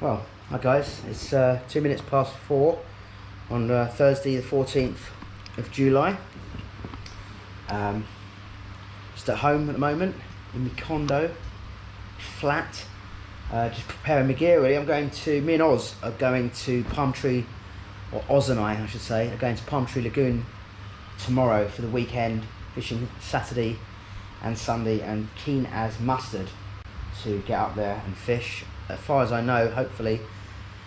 Well, hi guys, it's 2 minutes past 4 on Thursday the 14th of July. Just at home at the moment, in my condo, flat, just preparing my gear really. Me and Oz are going to Palm Tree, or Oz and I should say, are going to Palm Tree Lagoon tomorrow for the weekend, fishing Saturday and Sunday, and keen as mustard to get up there and fish. As far as I know, hopefully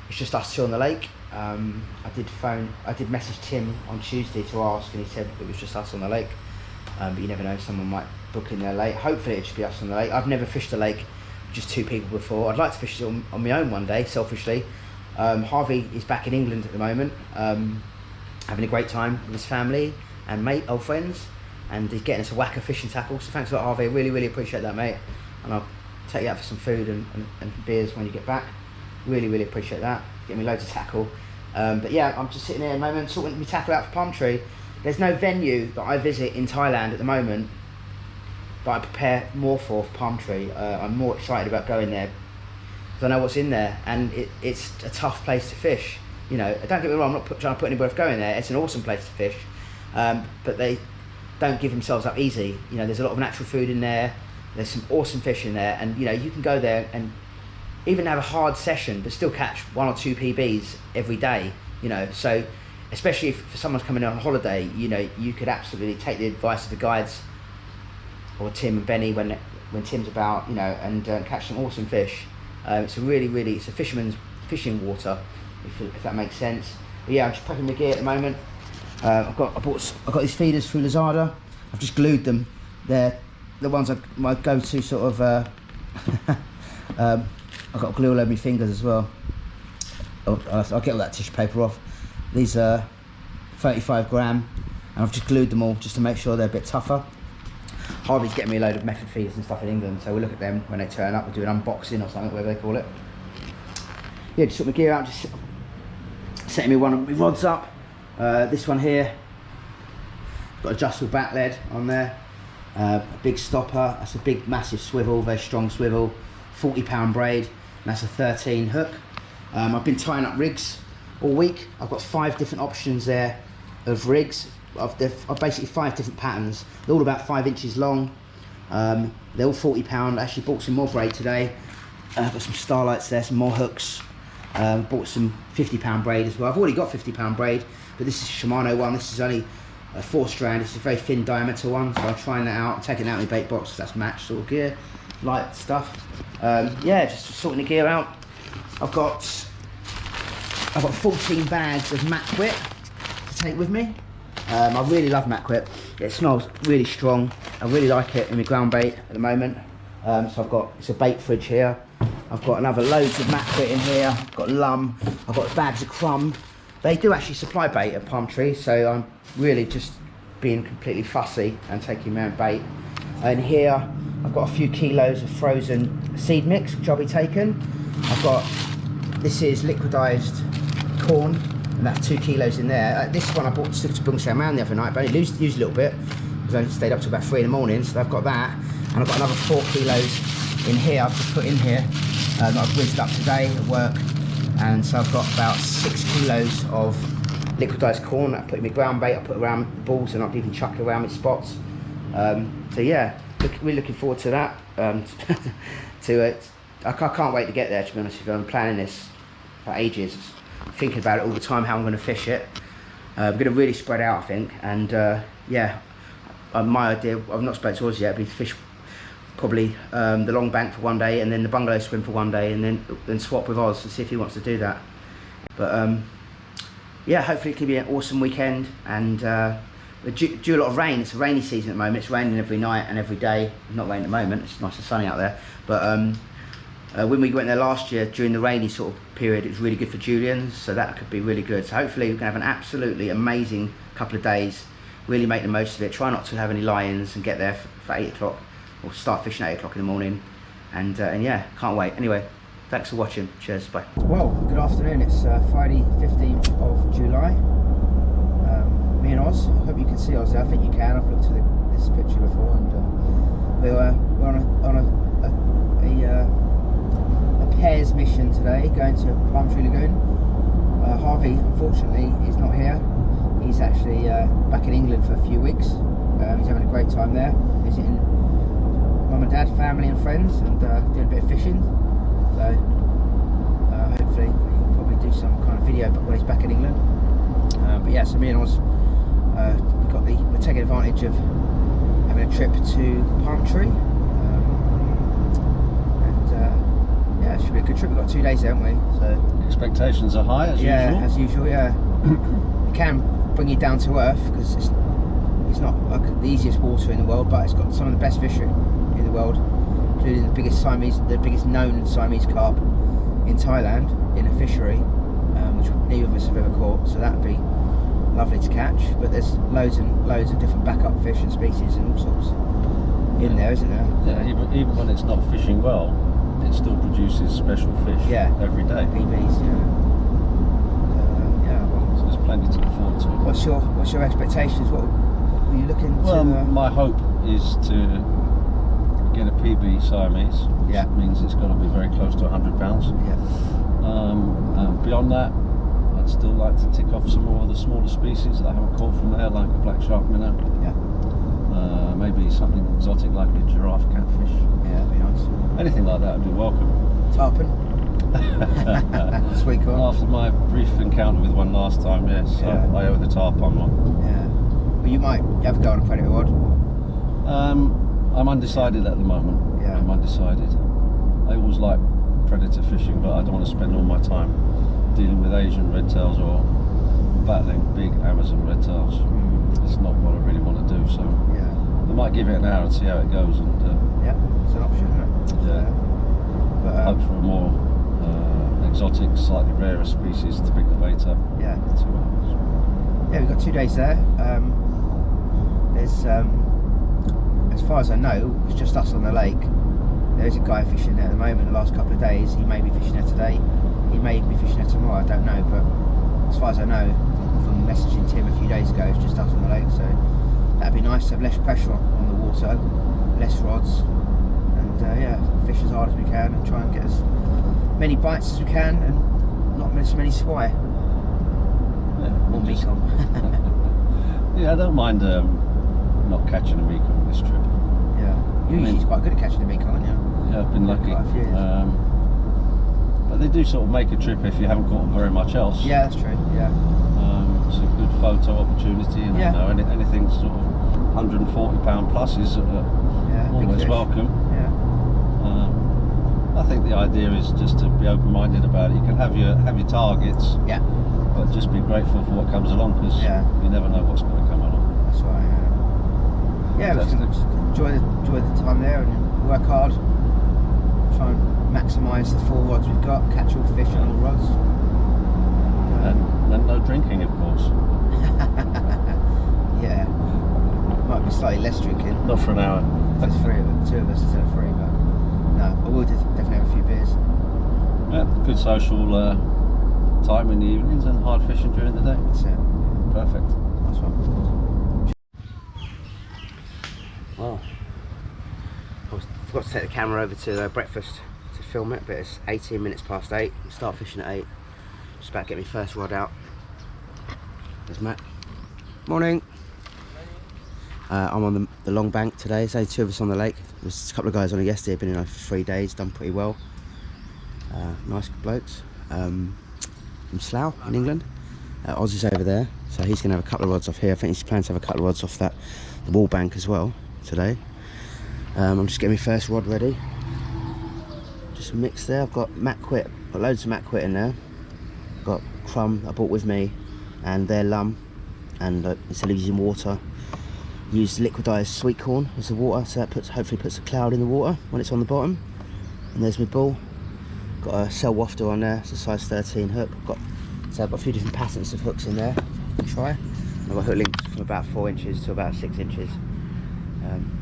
it's just us two on the lake. I did message Tim on Tuesday to ask, and he said it was just us on the lake, but you never know, someone might book in there late. Hopefully it should be us on the lake. I've never fished a lake with just two people before. I'd like to fish it on my own one day, selfishly. Harvey is back in England at the moment, having a great time with his family and old friends, and he's getting us a whack of fishing tackle, so thanks a lot, Harvey. Really appreciate that, mate, and I'll take you out for some food and beers when you get back. Really appreciate that. Get me loads of tackle. But yeah, I'm just sitting here at the moment sorting my tackle out for Palm Tree. There's no venue that I visit in Thailand at the moment that I prepare more for Palm Tree. I'm more excited about going there because I know what's in there, and it's a tough place to fish. You know, don't get me wrong, I'm not trying to put anybody off going there. It's an awesome place to fish, but they don't give themselves up easy. You know, there's a lot of natural food in there. There's some awesome fish in there, and you know, you can go there and even have a hard session but still catch 1 or 2 PBs every day, you know. So especially if someone's coming on holiday, you know, you could absolutely take the advice of the guides or Tim and Benny when Tim's about, you know, and catch some awesome fish. It's a fisherman's fishing water, if that makes sense. But yeah, I'm just prepping my gear at the moment. I've got these feeders through Lazada. I've just glued them. They're the ones my go-to sort of. I've got glue all over my fingers as well. I'll get all that tissue paper off. These are 35 gram, and I've just glued them all just to make sure they're a bit tougher. Harvey's getting me a load of method feeders and stuff in England, so we'll look at them when they turn up. We'll do an unboxing or something, whatever they call it. Yeah, just sort my gear out, just setting me one of my rods up. This one here, got adjustable back lead on there. A big stopper, that's a big massive swivel, very strong swivel, 40-pound braid, and that's a 13 hook. I've been tying up rigs all week. I've got 5 different options there of rigs. I've basically 5 different patterns. They're all about 5 inches long. They're all 40-pound. I actually bought some more braid today. I've got some starlights there, some more hooks. Bought some 50-pound braid as well. I've already got 50-pound braid, but this is a Shimano one. This is only a 4-strand. It's a very thin diameter one, so I'm trying that out. I'm taking it out of my bait box. That's matched sort of gear, light stuff. Yeah, just sorting the gear out. I've got 14 bags of Macquit to take with me. I really love Macquit. It smells really strong. I really like it in my ground bait at the moment. So it's a bait fridge here. I've got loads of Macquit in here. I've got lum. I've got bags of crumb. They do actually supply bait at Palm Tree, so I'm really just being completely fussy and taking my own bait. And here I've got a few kilos of frozen seed mix which I'll be taking. This is liquidized corn, and that's 2 kilos in there. This one I bought to Bung Sam Man the other night, but I only used a little bit because I only stayed up to about 3 in the morning. So I've got that, and I've got another 4 kilos in here. I've just put in here that I've whizzed up today at work. And so I've got about 6 kilos of liquidized corn that I put in my ground bait. I put around the balls, and I'll even chuck it around my spots. So yeah, really looking forward to that. I can't wait to get there, to be honest with you. I'm planning this for ages, thinking about it all the time, how I'm going to fish it. I'm going to really spread out, I think. And yeah, my idea, I've not spoken to us yet, but to fish probably the long bank for one day, and then the bungalow swim for one day, and then swap with Oz and see if he wants to do that. But yeah, hopefully it could be an awesome weekend. And due a lot of rain. It's a rainy season at the moment. It's raining every night and every day. It's not raining at the moment. It's nice and sunny out there. But when we went there last year during the rainy sort of period, it was really good for Juliens, so that could be really good. So hopefully we can have an absolutely amazing couple of days. Really make the most of it. Try not to have any lie-ins and get there for 8 o'clock. Or start fishing at 8 o'clock in the morning, and yeah, can't wait. Anyway, thanks for watching. Cheers, bye. Well, good afternoon. It's Friday 15th of July. Me and Oz. I hope you can see Oz there. I think you can. I've looked at this picture before, and we're on a pairs mission today, going to Palm Tree Lagoon. Harvey, unfortunately, is not here. He's actually back in England for a few weeks. He's having a great time there, visiting mum and dad, family and friends, and doing a bit of fishing. So hopefully he'll probably do some kind of video when he's back in England. But yeah, so me and Oz, we're taking advantage of having a trip to Palm Tree. Yeah, it should be a good trip. We've got 2 days there, haven't we? So expectations are high as usual. Yeah, as usual. Yeah, it can bring you down to earth because it's not like the easiest water in the world, but it's got some of the best fish in the world, including the biggest known Siamese carp in Thailand in a fishery, which neither of us have ever caught. So that'd be lovely to catch. But there's loads and loads of different backup fish and species and all sorts in there, isn't there? Yeah, even when it's not fishing well, it still produces special fish every day. PBs, So there's plenty to look forward to. What's your expectations? What are you looking to? Well, my hope is to get a PB Siamese, which means it's got to be very close to 100 pounds. Yeah. Beyond that, I'd still like to tick off some more of the smaller species that I haven't caught from there, like a black shark minnow. Yeah. Maybe something exotic like a giraffe catfish. Yeah, that'd be nice. Anything like that would be welcome. Tarpon. Sweet corn. After my brief encounter with one last time, yes, I owe the tarpon one. Yeah. Well, you have to go on a predator rod. I'm undecided at the moment. Yeah. I'm undecided. I always like predator fishing, but I don't want to spend all my time dealing with Asian redtails or battling big Amazon redtails. It's not what I really want to do. So I might give it an hour and see how it goes. And yeah, it's an option, isn't it? Yeah. But hope for a more exotic, slightly rarer species to pick the bait up. Yeah. Yeah, we've got 2 days there. There's, as far as I know, it's just us on the lake. There is a guy fishing there at the moment. The last couple of days, he may be fishing there today. He may be fishing there tomorrow. I don't know, but as far as I know, from messaging Tim a few days ago, it's just us on the lake. So that'd be nice to have less pressure on the water, less rods, and fish as hard as we can and try and get as many bites as we can and not miss many swai. Or Mekong. Yeah, I don't mind not catching a Mekong this trip. Yeah, usually quite good at catching a Mekong, aren't you? Yeah, I've been lucky. But they do sort of make a trip if you haven't caught very much else. Yeah, that's true. Yeah. It's a good photo opportunity, and anything sort of £140 plus is always welcome. Yeah. I think the idea is just to be open-minded about it. You can have your targets, but just be grateful for what comes along, because you never know what's going to come along. That's right. Yeah, we can enjoy the time there and work hard. Try and maximise the 4 rods we've got, catch all fish on all rods. And no drinking, of course. Yeah, might be slightly less drinking. Not for an hour. There's 2 of us instead of 3, but no, I will definitely have a few beers. Yeah, good social time in the evenings and hard fishing during the day. That's it. Perfect. Nice one. Well, I forgot to take the camera over to breakfast to film it, but it's 18 minutes past 8. We start fishing at 8. Just about to get my first rod out. There's Matt. Morning. I'm on the long bank today. There's only 2 of us on the lake. There's a couple of guys on it yesterday. Been in there for 3 days. Done pretty well. Nice blokes. From Slough in England. Oz is over there, so he's going to have a couple of rods off here. I think he's planning to have a couple of rods off the wall bank as well today. I'm just getting my first rod ready. Just mix there. I've got Macquit. Got loads of Macquit in there. Got crumb I bought with me, and their lum. And instead of using water, use liquidized sweet corn as the water, so that hopefully puts a cloud in the water when it's on the bottom. And there's my ball. Got a cell wafter on there. It's a size 13 hook. So I've got a few different patterns of hooks in there to try. I've got hook lengths from about 4 inches to about 6 inches.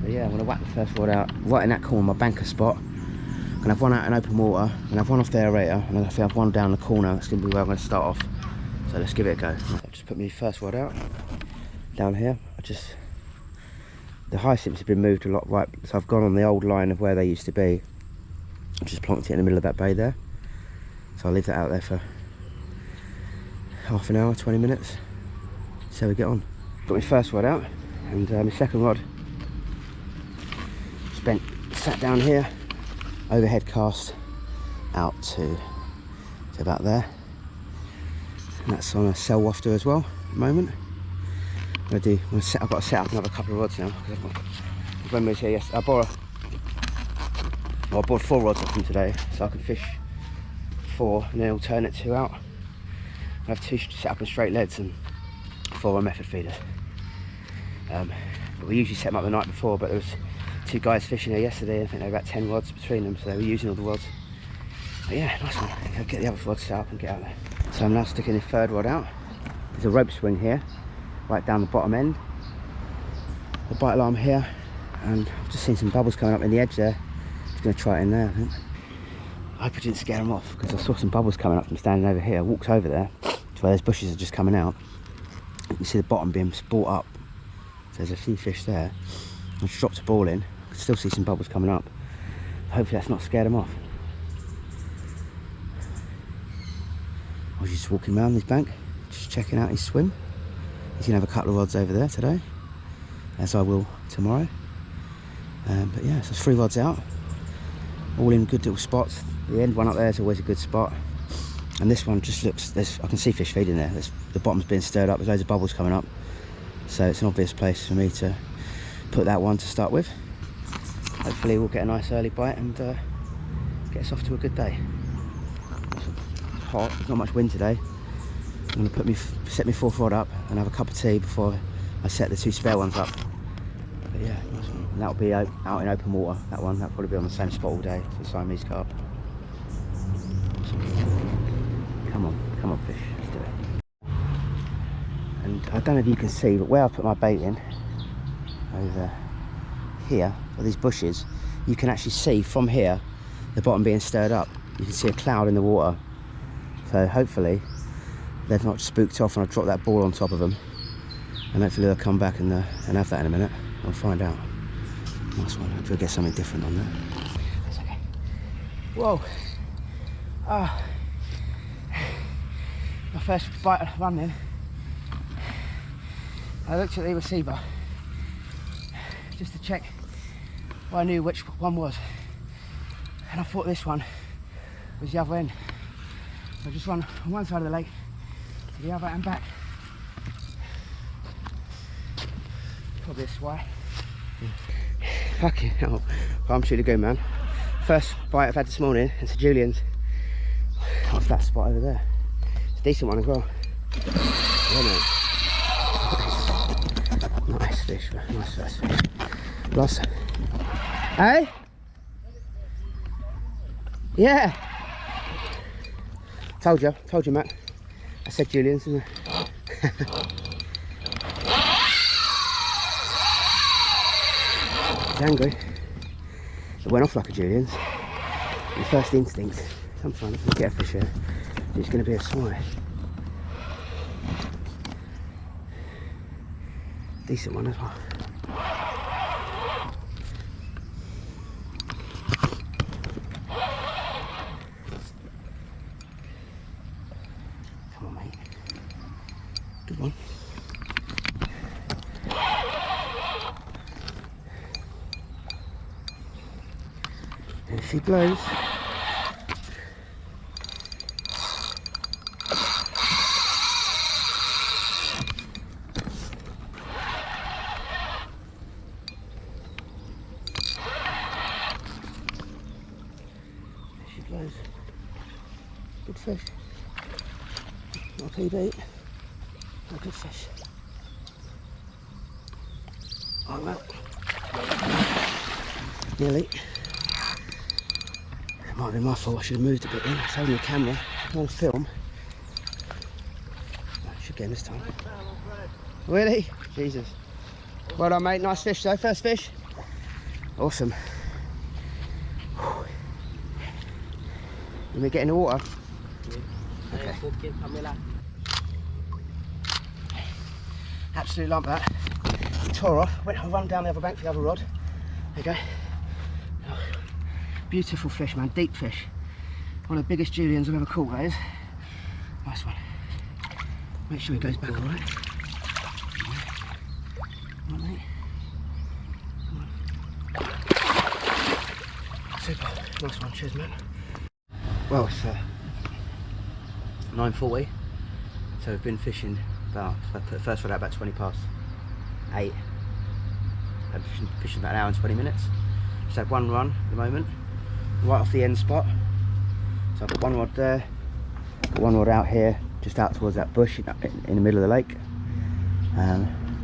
But yeah, I'm going to whack the first rod out right in that corner, my banker spot. I'm going to have one out in open water, I'm going to have one off the aerator, and I think I have one down the corner. That's going to be where I'm going to start off. So let's give it a go. I've just put my first rod out down here. The hyacinths have been moved a lot, right? So I've gone on the old line of where they used to be. I just plonked it in the middle of that bay there. So I'll leave that out there for half an hour, 20 minutes. See how we get on. Got my first rod out, and my second rod sat down here, overhead cast out to about there. And that's on a cell wafter as well at the moment. I've got to set up another couple of rods now, because when we was here yesterday, I bought 4 rods off them today, so I can fish 4 and then alternate 2 out. I have 2 set up in straight leads and 4 on method feeders. But we usually set them up the night before, but there was 2 guys fishing here yesterday. I think there were about 10 rods between them, so they were using all the rods. But yeah, nice one. I'll get the other rods set up and get out there. So I'm now sticking the third rod out. There's a rope swing here, right down the bottom end. The bite alarm here, and I've just seen some bubbles coming up in the edge there. Just going to try it in there, I think. I hope I didn't scare them off, because I saw some bubbles coming up from standing over here. I walked over there to where those bushes are just coming out. You can see the bottom being brought up. So there's a few fish there. I just dropped a ball in. I can still see some bubbles coming up. Hopefully that's not scared them off. I was just walking around this bank, just checking out his swim. He's going to have a couple of rods over there today, as I will tomorrow. But yeah, so 3 rods out, all in good little spots. The end one up there is always a good spot. And this one just looks, I can see fish feeding there. The bottom's being stirred up, there's loads of bubbles coming up. So it's an obvious place for me to put that one to start with. Hopefully we'll get a nice early bite and get us off to a good day. It's hot, there's not much wind today. I'm going to set my 4th rod up and have a cup of tea before I set the 2 spare ones up. But yeah, nice one. And that'll be out in open water, that one. That'll probably be on the same spot all day for the Siamese Carp. Come on fish, let's do it. And I don't know if you can see, but where I put my bait in, over here, or these bushes, you can actually see from here, the bottom being stirred up. You can see a cloud in the water. So hopefully, they've not spooked off and I've dropped that ball on top of them. And hopefully they'll come back and have that in a minute. I'll find out. Nice one. Hopefully we'll get something different on there. That's okay. Whoa. My first bite of run then. I looked at the receiver just to check I knew which one was. And I thought this one was the other end. So I just run on one side of the lake to the other and back. Probably a swai. Fucking hell. Palm Tree Lagoon, man. First bite I've had this morning, it's a Juliens. Off that spot over there. It's a decent one as well. Yeah, mate. Nice fish, man. Nice first fish. Lost. Hey? Yeah. Told you, Matt. I said Juliens, didn't I? He's angry. It went off like a Juliens. The first instinct. Sometimes if we get a fish here, it's going to be a swai. Decent one as well. Come on, mate. Good one. There she blows. Good fish. Not a PB. A good fish. Oh well. Nearly. It might be my fault, I should have moved a bit then. It's holding the camera. I want to film. I should get him this time. Really? Jesus. Well done, mate. Nice fish though. First fish. Awesome. Let me get in the water. Okay. Absolute lump that. Tore off. I run down the other bank for the other rod. There you go. Oh, beautiful fish, man. Deep fish. One of the biggest Juliens I've ever caught, that is. Nice one. Make sure he goes back all right. All right, mate. Super. Nice one. Cheers, man. Well, it's 9:40. So we've been fishing about, I put the first rod out about 20 past 8. I've been fishing about an hour and 20 minutes. Just had one run at the moment, right off the end spot. So I've got one rod there, got one rod out here, just out towards that bush in the middle of the lake.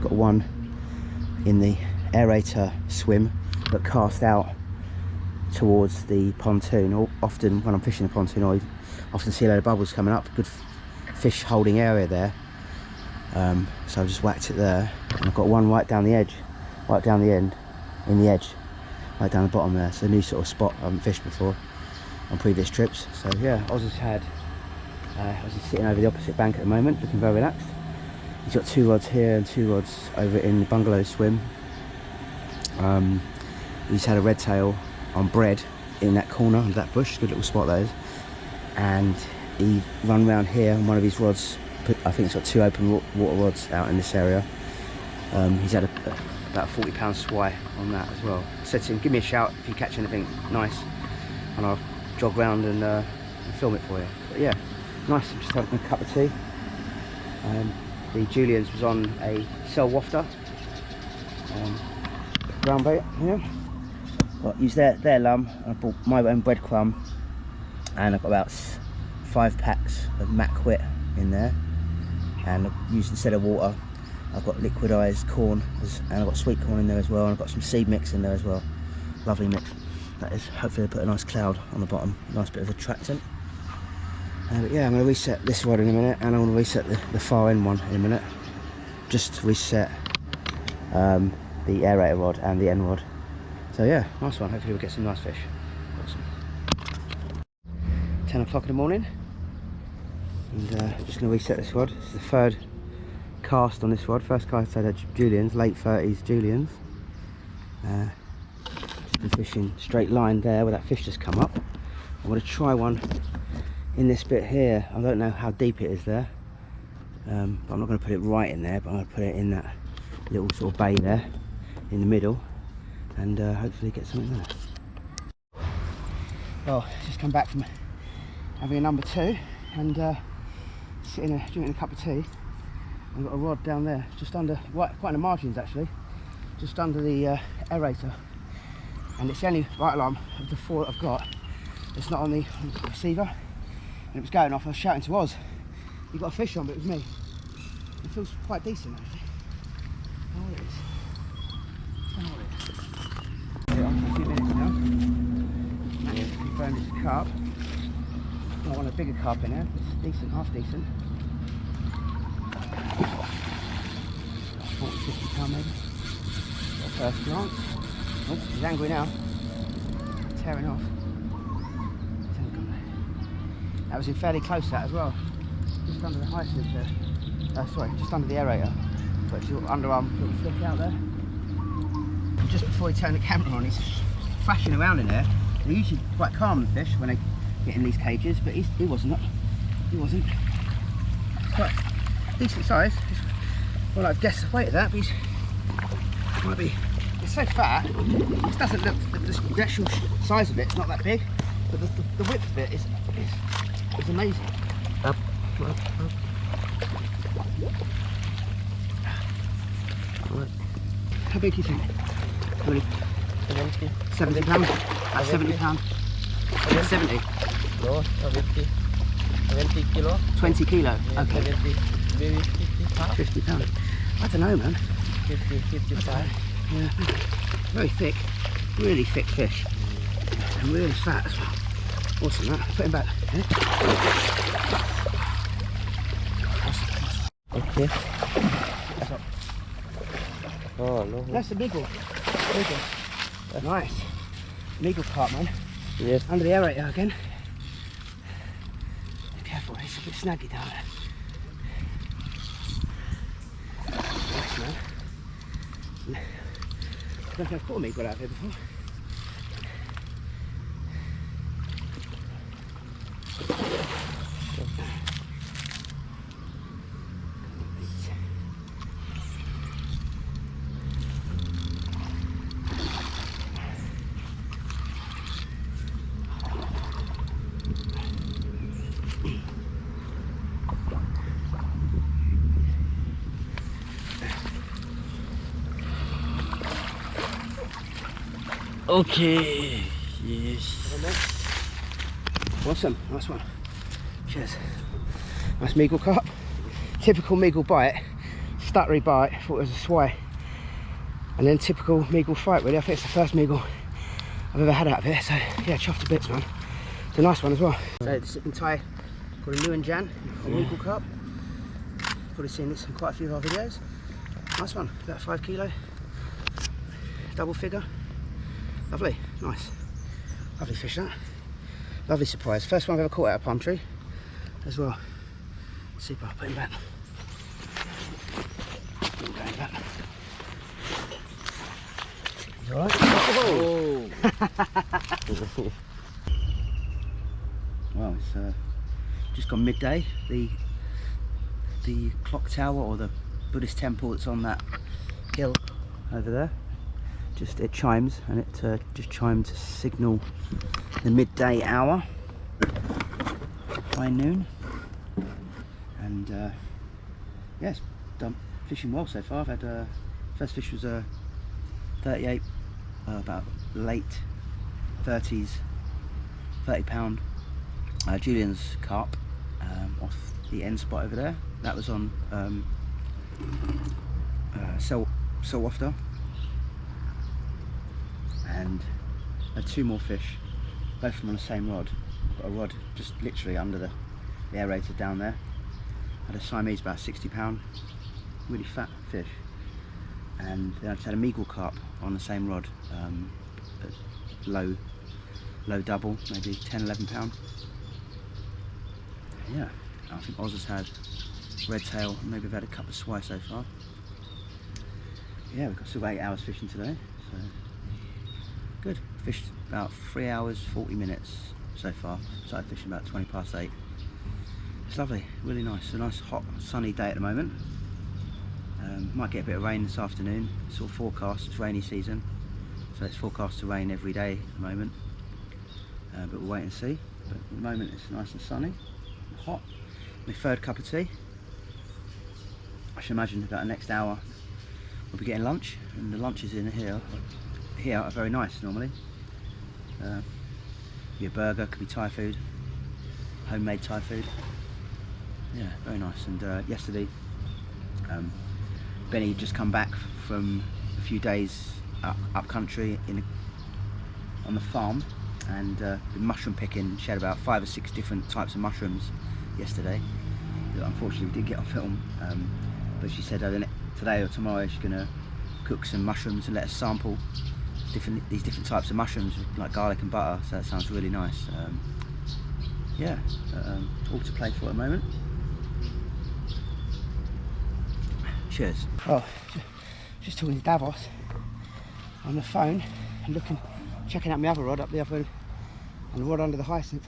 Got one in the aerator swim, but cast out towards the pontoon. Often when I'm fishing the pontoon, I often see a load of bubbles coming up. Good fish holding area there. So I've just whacked it there, and I've got one right down the edge, right down the end, in the edge, right down the bottom there. So a new sort of spot I haven't fished before on previous trips. So yeah, Oz's sitting over the opposite bank at the moment, looking very relaxed. He's got 2 rods here and 2 rods over in the bungalow swim. He's had a red tail on bread in that corner of that bush, good little spot that is. And he run round here on one of his rods. I think he's got 2 open water rods out in this area. He's had about a 40-pound swai on that as well. I said to him, give me a shout if you catch anything nice, and I'll jog round and film it for you. But yeah, nice. I'm just having a cup of tea. The Juliens was on a cell wafter, ground bait here. Got used their lum, and I bought my own breadcrumb, and I've got about 5 packs of macquit in there. And I've used, instead of water, I've got liquidized corn, and I've got sweet corn in there as well, and I've got some seed mix in there as well. Lovely mix that is. Hopefully I'll put a nice cloud on the bottom, nice bit of attractant. But yeah, I'm going to reset this rod in a minute, and I'm going to reset the far end one in a minute. Just reset the aerator rod and the end rod. So yeah, nice one. Hopefully we'll get some nice fish. Awesome. 10 o'clock in the morning, and just going to reset this rod. This is the 3rd cast on this rod. First cast I had Juliens, late 30s Juliens. Just been fishing straight line there where that fish just come up. I'm going to try one in this bit here. I don't know how deep it is there, but I'm not going to put it right in there, but I'm going to put it in that little sort of bay there in the middle, and hopefully get something there. Well, just come back from having a number 2 and sitting there drinking a cup of tea. I've got a rod down there, just under, quite in the margins actually, just under the aerator, and it's the only right alarm of the 4 that I've got. It's not on the receiver, and it was going off. I was shouting to Oz, "You got a fish on?" But it was me. It feels quite decent actually. I don't know what it is. I don't know what it is. Yeah, on for a few minutes now. And confirm it's a carp. Not one of the bigger carp in there. It's decent, half decent. 40, 50 pound maybe. At first glance. Oh, he's angry now. Tearing off. That was in fairly close that as well. Just under the hyacinth there. Sorry, just under the aerator. Got his little underarm little flick out there. And just before he turned the camera on, he's thrashing around in there. They're usually quite calm, the fish, when they get in these cages, but he wasn't. He wasn't. Quite decent size. Well, I'd guess the weight of that, but might be. It's so fat. It doesn't look. The actual size of it's not that big, but the width of it is amazing. Up. How big do you think? How many? 70 pounds. 70 pounds. 70. No, 20 kilo. 20 kilo. Yeah, Okay. 70, maybe 50 £50. I don't know, man. 50, 55. Yeah. Very thick, really thick fish, and really fat as well. Awesome, that. Put him back. Yeah. Okay. Oh no. That's a Mekong. Nice. Mekong carp, man. Yes. Under the aerator again. Careful, it's a bit snaggy down there. Nice, man. I don't think I've caught a Mekong out here before. Okay. Yes. Awesome. Nice one. Cheers. Nice Meagle carp. Typical Meagle bite. Stuttery bite. Thought it was a swai. And then typical Meagle fight, really. I think it's the first Meagle I've ever had out of here. So yeah, chuffed to bits, man. It's a nice one as well. So the sipping Thai called a Nguyen Jan, a Meagle carp. Probably seen this in quite a few of our videos. Nice one, about 5 kilo. Double figure. Lovely, nice. Lovely fish that. Lovely surprise. First one I've ever caught out of Palm Tree as well. Super, put him back. Going back. He's alright. Oh. Well, it's just gone midday. The clock tower, or the Buddhist temple that's on that hill over there, it chimes, and it just chimed to signal the midday hour, high noon. And yes, done fishing well so far. I've had first fish was a 38, about late 30s, 30-pound Juliens Carp off the end spot over there. That was on Saltwater, and had 2 more fish, both of them on the same rod. Got a rod just literally under the aerator down there. Had a Siamese, about 60-pound, really fat fish, and then I just had a Meagle carp on the same rod, low double, maybe 10-11 pound. Yeah, I think Oz has had red tail, maybe we've had a couple of swai so far. Yeah, we've got still 8 hours fishing today, so good. Fished about 3 hours 40 minutes so far. Started fishing about 20 past 8. It's lovely, really nice. A nice hot sunny day at the moment. Might get a bit of rain this afternoon. Sort of forecast, it's rainy season, so it's forecast to rain every day at the moment. But we'll wait and see. But at the moment it's nice and sunny, and hot. My third cup of tea. I should imagine about the next hour we'll be getting lunch, and the lunches in here are very nice normally. Could be a burger, could be Thai food, homemade Thai food. Yeah, very nice. And yesterday Benny had just come back from a few days up country on the farm, and been mushroom picking. She had about 5 or 6 different types of mushrooms yesterday that unfortunately we didn't get on film, but she said today or tomorrow she's going to cook some mushrooms and let us sample these different types of mushrooms with like garlic and butter, so that sounds really nice. Yeah, all to play for at the moment. Cheers. Oh, just talking to Davos on the phone and checking out my other rod up the other, and the rod under the hyacinth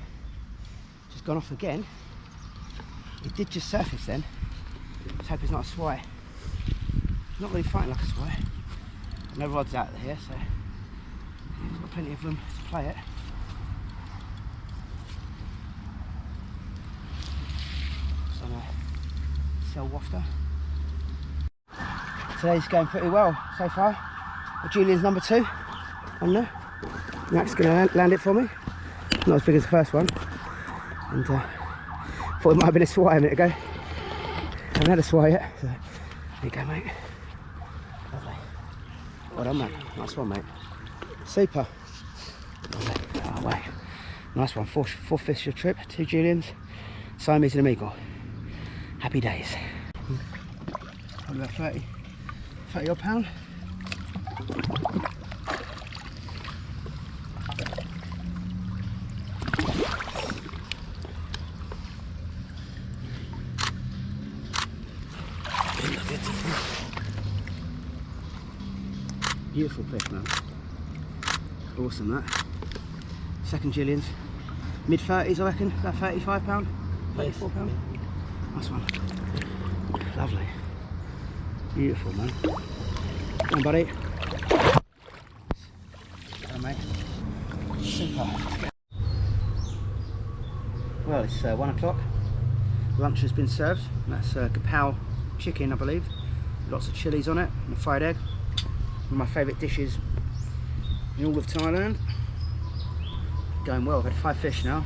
just gone off again. It did just surface then. Let's hope it's not a swai. It's not really fighting like a swai. No rods out here, so it's got plenty of room to play it. Some cell wafter. Today's going pretty well so far. Julien's number 2 on there. Mac's going to land it for me. Not as big as the first one. And thought it might have been a swai a minute ago. Haven't had a swai yet. So there you go, mate. Lovely. Well done, mate. Nice one, mate. Super. Lovely. Oh, wait. Nice one. Fourth fish of the trip. 2 Juliens, Siamese and a Meagle. Happy days. Probably about 30 odd pound. Beautiful fish, man. Awesome, that. Second Juliens. Mid-30s, I reckon. About 35 pound, 34 pound. Nice one. Lovely. Beautiful, man. Come on, buddy. Come on, mate. Super. Well, it's 1 o'clock. Lunch has been served. That's kapow chicken, I believe. Lots of chilies on it, and a fried egg. One of my favourite dishes in all of Thailand. Going well. I've had 5 fish now.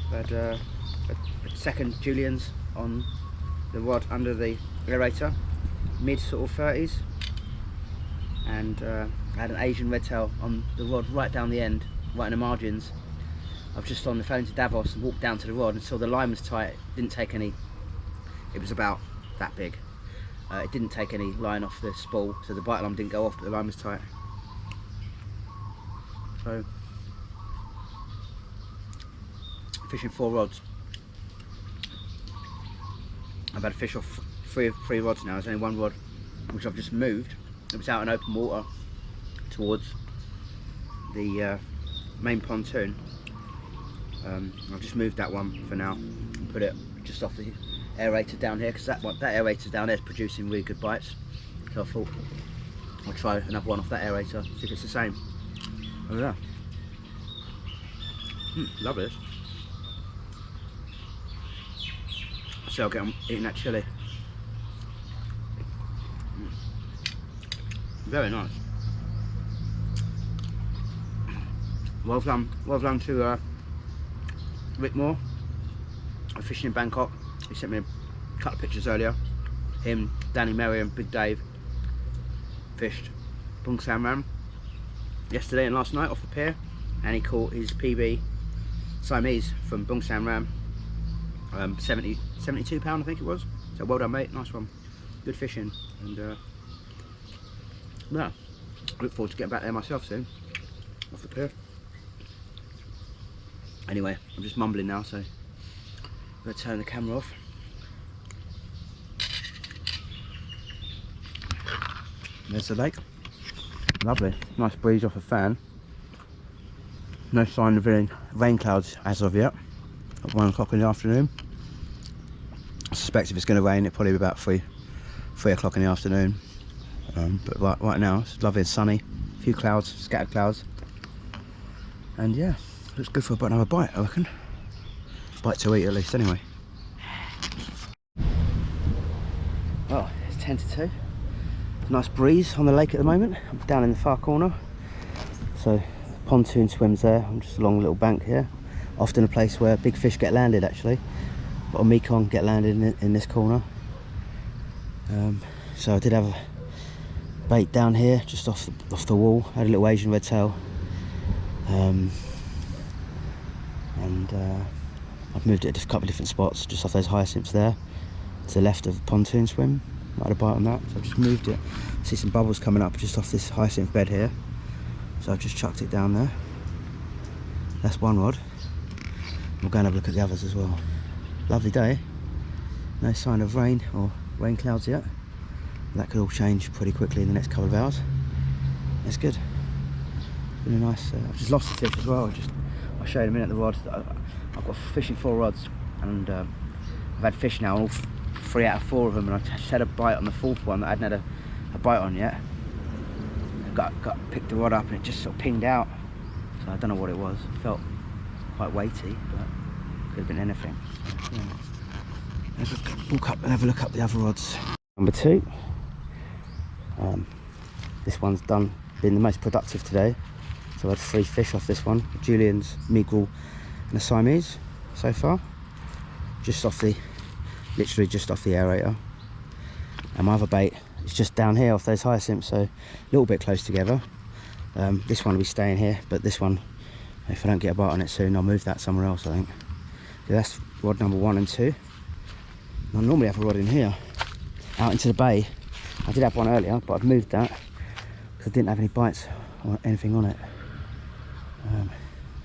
I've had a second Juliens on the rod under the aerator, mid sort of 30s, and I had an Asian redtail on the rod right down the end, right in the margins. I was just on the phone to Davos and walked down to the rod and saw the line was tight. It didn't take any, it was about that big. It didn't take any line off the spool, so the bite line didn't go off, but the line was tight. So, fishing 4 rods. I've had a fish off three rods now. There's only 1 rod which I've just moved. It was out in open water towards the main pontoon. I've just moved that one for now and put it just off the aerator down here, because that aerator down there is producing really good bites. So I thought I'll try another one off that aerator, see if it's the same. Oh yeah. Love this. So I'll get on eating that chilli. Very nice. Well done to Rick Moore, fishing in Bangkok. He sent me a couple of pictures earlier. Him, Danny Merriam, and Big Dave fished Bung Sam Ram yesterday and last night off the pier, and he caught his PB Siamese from Bung Sam Ram, 72 pound I think it was. So well done mate, nice one, good fishing, and yeah, I look forward to getting back there myself soon off the pier. Anyway, I'm just mumbling now, so I'm going to turn the camera off. There's the lake. Lovely, nice breeze off a fan. No sign of any rain clouds as of yet. At 1 o'clock in the afternoon. I suspect if it's going to rain, it'll probably be about 3 o'clock in the afternoon. But right now it's lovely and sunny. A few clouds, scattered clouds, and yeah, looks good for about another bite, I reckon. Bite to eat at least, anyway. Well, it's 10 to 2. Nice breeze on the lake at the moment. I'm down in the far corner, so pontoon swims there. I'm just along a little bank here, often a place where big fish get landed actually, but on Mekong get landed in this corner. So I did have a bait down here just off the wall. I had a little Asian redtail, and I've moved it to a couple of different spots just off those hyacinths there to the left of the pontoon swim. I had a bite on that, so I've just moved it. See some bubbles coming up just off this hyacinth bed here, so I've just chucked it down there. That's 1 rod. We'll go and have a look at the others as well. Lovely day, no sign of rain or rain clouds yet. That could all change pretty quickly in the next couple of hours. It's good. Really nice. I've just lost the fish as well. I'll show you in a minute the rod. I've got fishing 4 rods, and I've had fish now, all 3 out of 4 of them, and I just had a bite on the 4th one that I hadn't had a bite on yet. I picked the rod up and it just sort of pinged out. So I don't know what it was. It felt quite weighty, but could have been anything. So, yeah. Let's walk up and have a look up the other rods. Number 2. This one's been the most productive today. So I had 3 fish off this one: a Juliens, Migral, and a Siamese so far. Literally just off the aerator. And my other bait is just down here off those hyacinths, so a little bit close together. This one will be staying here, but this one, if I don't get a bite on it soon, I'll move that somewhere else, I think. So that's rod number 1 and 2. I normally have a rod in here, out into the bay. I did have one earlier, but I've moved that because I didn't have any bites or anything on it.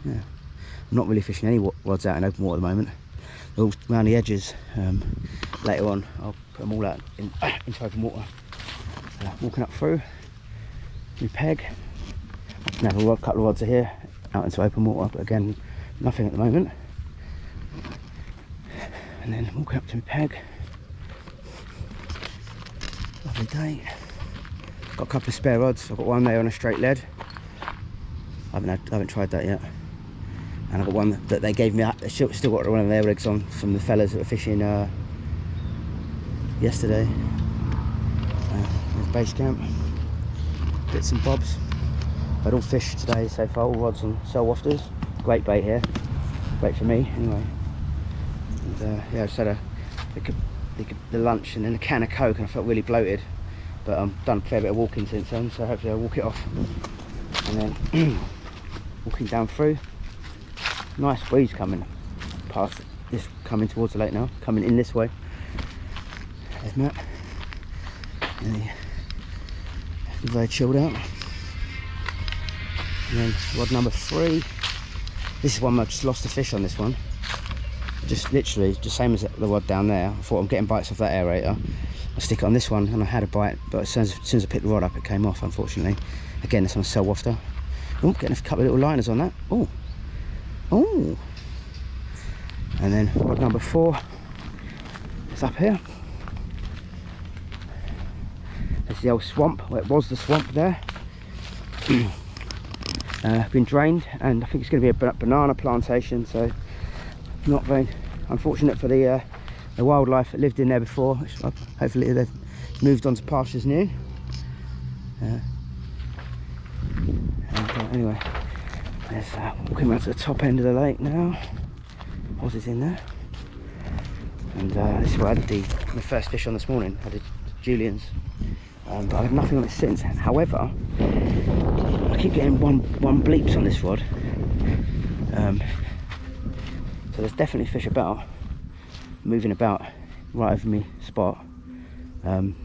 Yeah, I'm not really fishing any rods out in open water at the moment. They're all around the edges. Later on, I'll put them all out into open water. Walking up through, my peg. I can have a couple of rods here out into open water, but again, nothing at the moment. And then walking up to my peg. Lovely day. Got a couple of spare rods. I've got one there on a straight lead. I haven't tried that yet. And I've got one that they gave me. I still got one of their rigs on from the fellas that were fishing yesterday. There's base camp. Bits and bobs. Had all fish today so far, all rods and sellwafters. Great bait here, great for me anyway. And yeah, I just had the lunch and then a can of Coke, and I felt really bloated. But I've done a fair bit of walking since then, so hopefully I'll walk it off. And then walking down through, nice breeze coming past this, coming towards the lake now, coming in this way. There's Matt. And very chilled out. And then rod number 3. This is one I just lost a fish on this one. Just literally, just same as the rod down there. I thought I'm getting bites off that aerator. I stick it on this one and I had a bite, but as soon as I picked the rod up, it came off, unfortunately. Again, this one's sellwafter. Oh, getting a couple of little liners on that. Oh, oh. And then rod number 4 is up here. There's the old swamp, where it was the swamp there. Been drained, and I think it's going to be a banana plantation, so not very unfortunate for the wildlife that lived in there before. Hopefully they've moved on to pastures new. Anyway, there's walking around to the top end of the lake now. Oz is in there, and this is where I had the first fish on this morning. I did Juliens, but I had nothing on it since. However, I keep getting one bleeps on this rod, so there's definitely fish about, moving about right over me spot. So I'm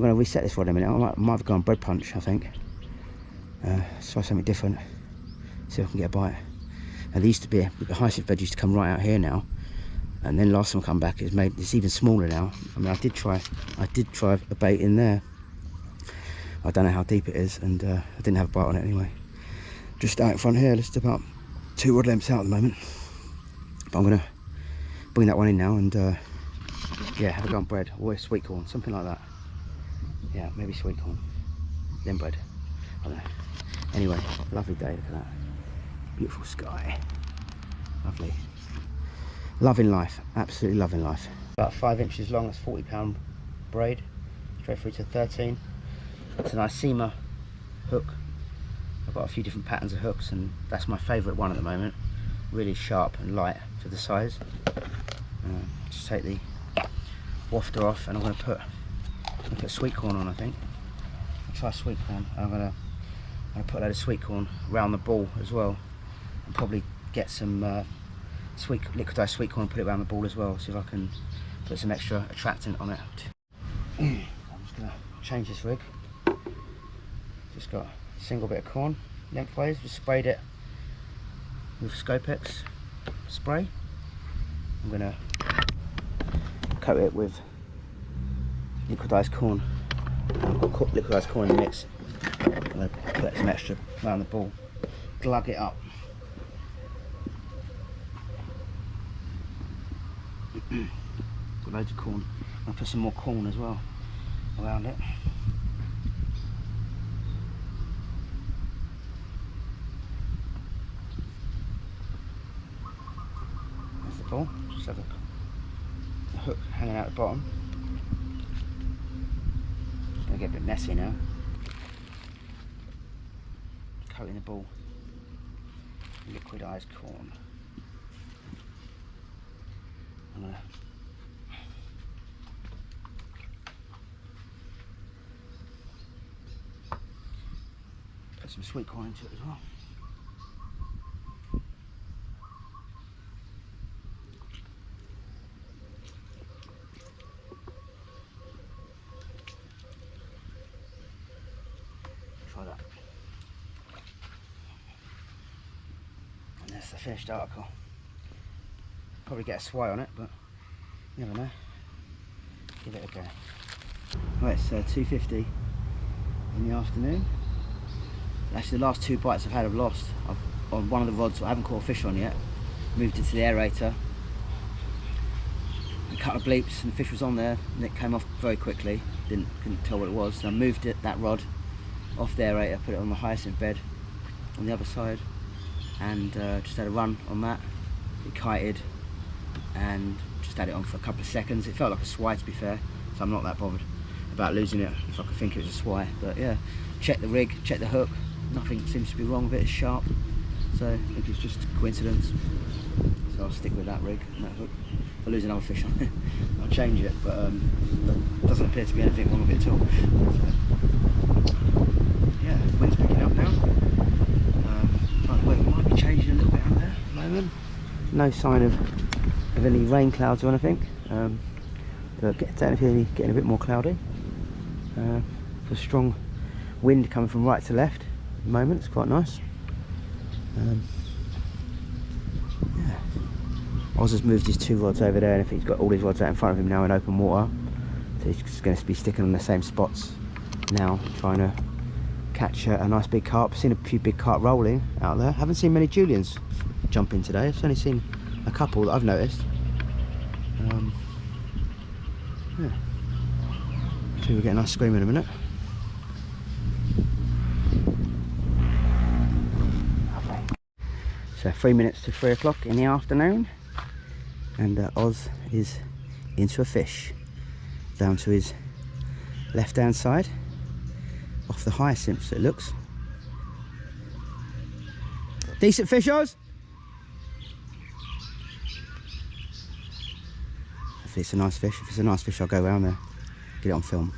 going to reset this rod in a minute. I might have gone bread punch, I think. Try something different, see if I can get a bite. And there used to be the hyacinth bed used to come right out here now, and then last time I come back it's even smaller now. I mean, I did try a bait in there. I don't know how deep it is, and I didn't have a bite on it anyway. Just out in front here, just about 2 rod lengths out at the moment. But I'm gonna bring that one in now and yeah, have a go on bread or sweet corn, something like that. Yeah, maybe sweet corn, then bread. I don't know. Anyway, lovely day. Look at that. Beautiful sky. Lovely. Loving life. Absolutely loving life. About 5 inches long. That's 40-pound braid. Straight through to 13. It's an Isema hook. I've got a few different patterns of hooks, and that's my favourite one at the moment. Really sharp and light for the size. Just take the wafter off, and I'm going to put sweet corn on. I think I'll try sweet corn. I'm going to put a load of sweet corn around the ball as well, and probably get some liquidized sweet corn and put it around the ball as well. See if I can put some extra attractant on it. I'm just going to change this rig. Just got a single bit of corn lengthways. Just sprayed it with Scopex spray. I'm going to coat it with liquidized corn. I've got liquidized corn in the mix. I'm going to put some extra around the ball, glug it up. Got loads of corn. I'm going to put some more corn as well around it. There's the ball. Just have the hook hanging out the bottom. It's going to get a bit messy now. Coating the ball liquidized corn. I'm gonna put some sweet corn into it as well. Try that. And that's the finished article. Probably get a sway on it, but you never know. Give it a go. Right, it's 2:50 in the afternoon. Actually, the last 2 bites I've had I've lost. On one of the rods I haven't caught a fish on yet. Moved it to the aerator. A couple of bleeps and the fish was on there, and it came off very quickly. Couldn't tell what it was. So I moved that rod off the aerator, put it on the hyacinth bed on the other side, and just had a run on that. It kited, and just had it on for a couple of seconds. It felt like a swai, to be fair, so I'm not that bothered about losing it if I could think it was a swai. But yeah, check the rig, check the hook, Nothing seems to be wrong with it. It's sharp, so I think it's just coincidence. So I'll stick with that rig and that hook. If I lose another fish on it, I'll change it, but there doesn't appear to be anything wrong with it at all. So, yeah, wind's picking up now. It might be changing a little bit out there at the moment. No sign of any rain clouds or anything. But definitely getting a bit more cloudy. There's a strong wind coming from right to left at the moment. It's quite nice. Yeah. Oz has moved his 2 rods over there, and if he's got all his rods out in front of him now in open water, so he's just going to be sticking on the same spots now, trying to catch a nice big carp. Seen a few big carp rolling out there. Haven't seen many Juliens jump in today. I've only seen a couple that I've noticed. Yeah. I think we'll get a nice scream in a minute. Lovely. So 3 minutes to 3 o'clock in the afternoon, and Oz is into a fish down to his left hand side off the hyacinths, it looks. Decent fish, Oz? If it's a nice fish, I'll go around there, get it on film.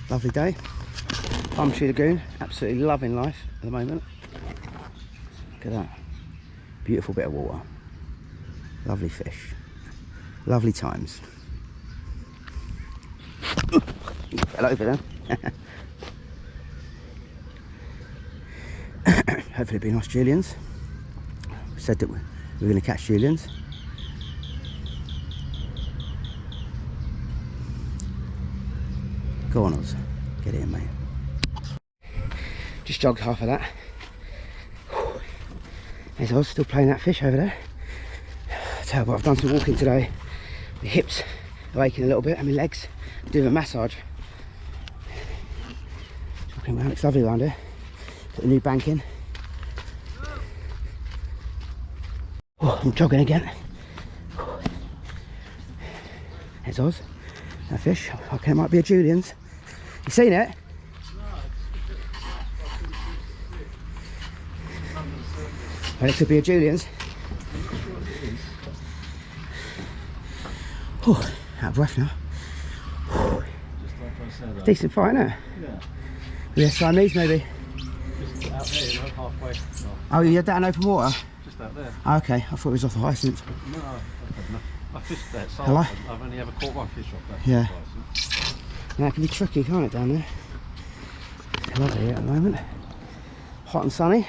Lovely day. Palm Tree Lagoon, absolutely loving life at the moment. Look at that. Beautiful bit of water. Lovely fish. Lovely times. Fell over there. Hopefully it'll be nice Juliens. We said that we were going to catch Juliens. Go on, Oz. Get in, mate. Just jogged half of that. There's Oz still playing that fish over there. Tell you what, I've done some walking today. My hips are aching a little bit, and my legs. I'm doing a massage. Walking around, it's lovely around here. Put the new bank in. Oh, I'm jogging again. There's Oz. That fish. Okay, it might be a Juliens. You seen it? Well, it could be a Juliens. Oh, out of breath now. Decent fight, isn't it? Yeah. Yeah, Siamese maybe. Just out there, you know, halfway. Oh, you had that in open water? Just out there. Oh, okay, I thought it was off the hyacinth. No, I fished that side. Hello? I've only ever caught one fish off that. Yeah. Now it can be tricky, can't it, down there? It's lovely here at the moment. Hot and sunny.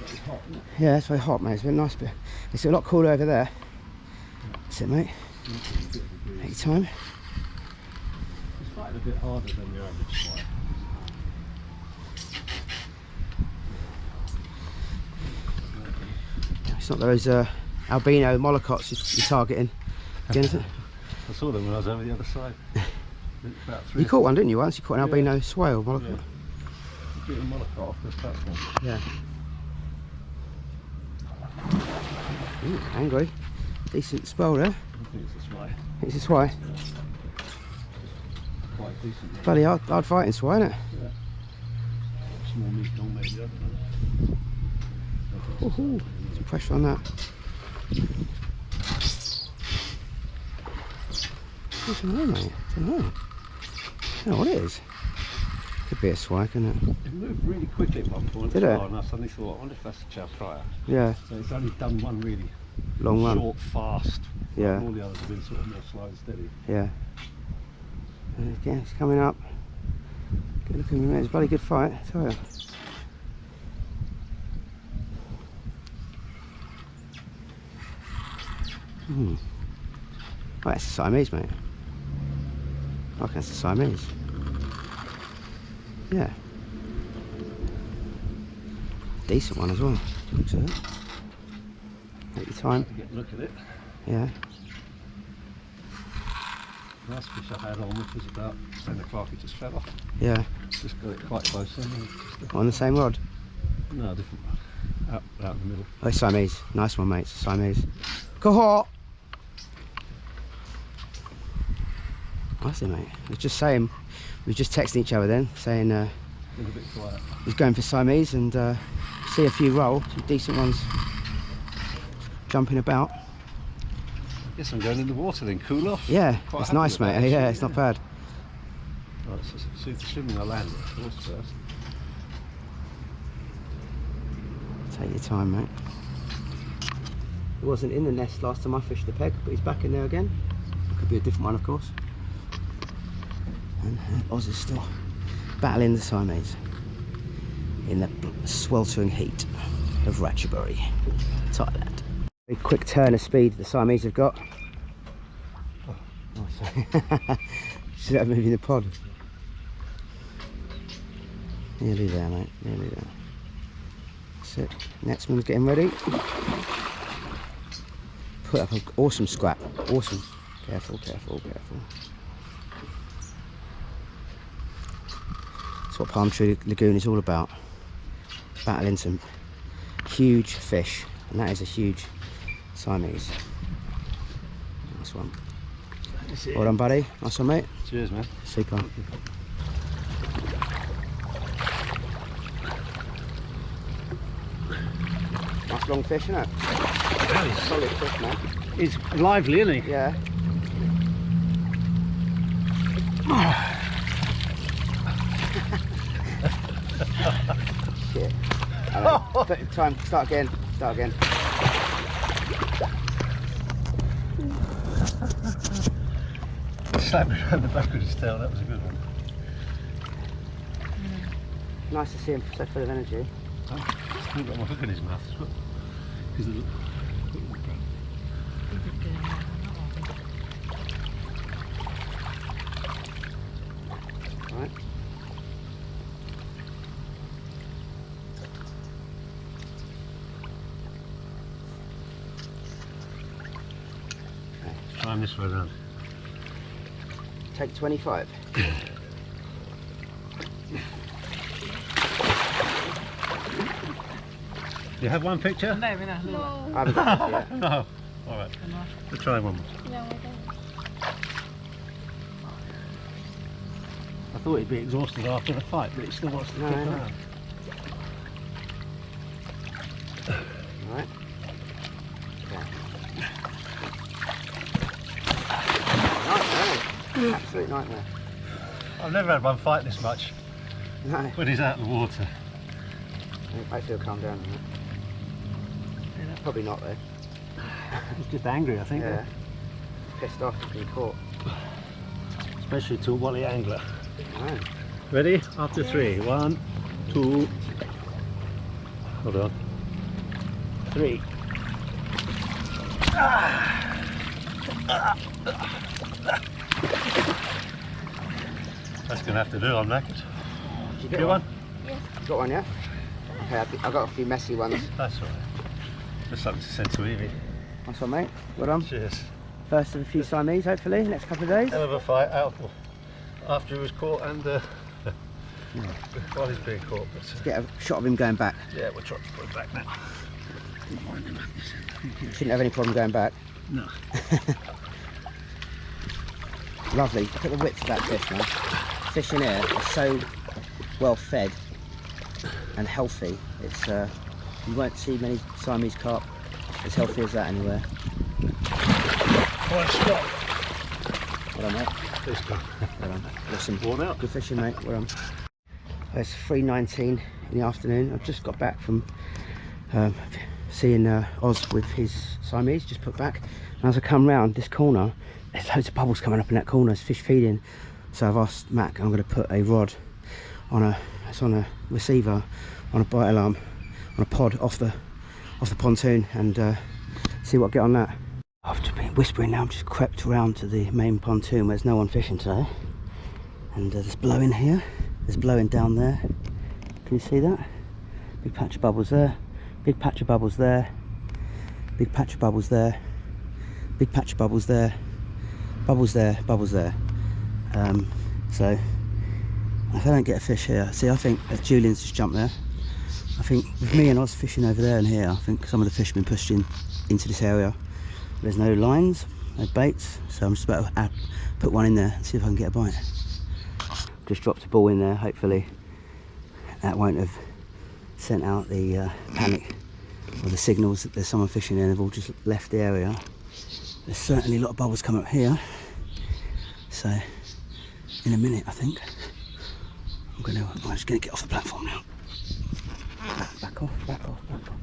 It's hot, isn't it? Yeah, it's very hot, mate. It's been nice, but it's a lot cooler over there. That's it, mate. Take your time. It's fighting a bit harder than your average fight. It's not those albino mollicots you're targeting again, is it? I saw them when I was over the other side. About 3 You caught one, didn't you, once? You caught an albino swale mollicot. Yeah. You get a mollicot off this platform. Yeah. Ooh, angry. Decent spell there. I think it's a swai. It's a swai. Quite decent. Bloody hard fighting swai, isn't it? Yeah. Small Mekong maybe, I don't know. Ooh, some pressure on that. I don't know, mate. I don't know. I don't know what it is. Could be a swai, couldn't it? It moved really quickly at one point. Did it? And I suddenly thought, I wonder if that's a chow fryer. Yeah. So it's only done one really Long run. short, fast. Yeah. All the others have been sort of more slow and steady. Yeah. And again, it's coming up. Good looking, mate. It's a bloody good fight, I tell you. Oh, that's a Siamese, mate. I reckon that's a Siamese. Yeah. Decent one as well. Looks at it. Take your time. Get a look at it. Yeah. Last fish I had on, which was about 10 o'clock, it just fell off. Yeah. Just got it quite close. On the same rod? No, different one. Out in the middle. Oh, it's Siamese. Nice one, mate. It's a Siamese. Cohort! I see, mate. I was just saying, we were just texting each other then, saying Been a bit quiet. He's going for Siamese and see a few roll, some decent ones jumping about. Guess I'm going in the water then, cool off. Yeah, Quite it's happy nice, with mate. that, Yeah, actually, it's not bad. Right, so assuming I land of course first. Take your time, mate. He wasn't in the nest last time I fished the peg, but he's back in there again. Could be a different one, of course. And Oz is still battling the Siamese in the sweltering heat of Ratchaburi, Thailand. A quick turn of speed the Siamese have got. Oh, sorry. See that moving the pod? Nearly there, mate. Nearly there. That's it. Next one's getting ready. Put up an awesome scrap. Awesome. Careful, careful, careful. That's what Palm Tree Lagoon is all about. Battling some huge fish, and that is a huge Siamese. Nice one. Well done, buddy. Nice one, mate. Cheers, man. Super. Nice long fish, isn't it? Solid fish, man. He's lively, isn't he? Yeah. Shit. Time, start again. Start again. Slapped me around the back with his tail, that was a good one. Nice to see him so full of energy. He's still got my hook in his mouth as well. He's a Right. try him this way around. Take 25. You have one picture? Đây mới là luôn. I haven't got this yet. No. Alright. We'll try one more. I thought he'd be exhausted after the fight, but he still wants to No, kick no. around. Right. Okay. Nightmare. Absolute nightmare. I've never had one fight this much No. when he's out of the water. I feel calm down. Probably not though. He's just angry, I think. Yeah. Pissed off being caught. Especially to a wally angler. No. Ready? After three. 1, 2. Hold on. 3. That's gonna have to do. I'm knackered. Did you get Good one? You got one, yeah? Okay, I've got a few messy ones. That's alright. Just something to send to Evie. Nice one, mate. Well done. Cheers. First of a few Siamese, hopefully, next couple of days. Hell of a fight out after he was caught and while he's being caught. But, Get a shot of him going back. yeah, we'll try to put him back now. Shouldn't have any problem going back. No. Lovely. Look at the width of that fish, man. Fish in here are so well fed and healthy. It's you won't see many Siamese carp as healthy as that anywhere. Right, stop. Well done, mate. Please go. Well done. Awesome. Worn out. Good fishing, mate. Well done. It's 3:19 in the afternoon. I've just got back from seeing Oz with his Siamese, just put back. And as I come round this corner, there's loads of bubbles coming up in that corner. It's fish feeding. So I've asked Mac, I'm going to put a rod on it's on a receiver, on a bite alarm, on a pod off the pontoon, and see what I get on that. I've just been whispering now. I've just crept around to the main pontoon where there's no one fishing today, and there's blowing here, there's blowing down there. Can you see that? Big patch of bubbles there, big patch of bubbles there, big patch of bubbles there, big patch of bubbles there, bubbles there, bubbles there. So if I don't get a fish here, see, I think Julien's just jumped there. I think with me and Oz fishing over there and here, I think some of the fish have been pushed into this area. There's no lines, no baits, so I'm just about to put one in there and see if I can get a bite. Just dropped a ball in there, hopefully that won't have sent out the panic or the signals that there's someone fishing there. They've all just left the area. There's certainly a lot of bubbles coming up here, so in a minute I think I'm just going to get off the platform now. Back off, back off, back off.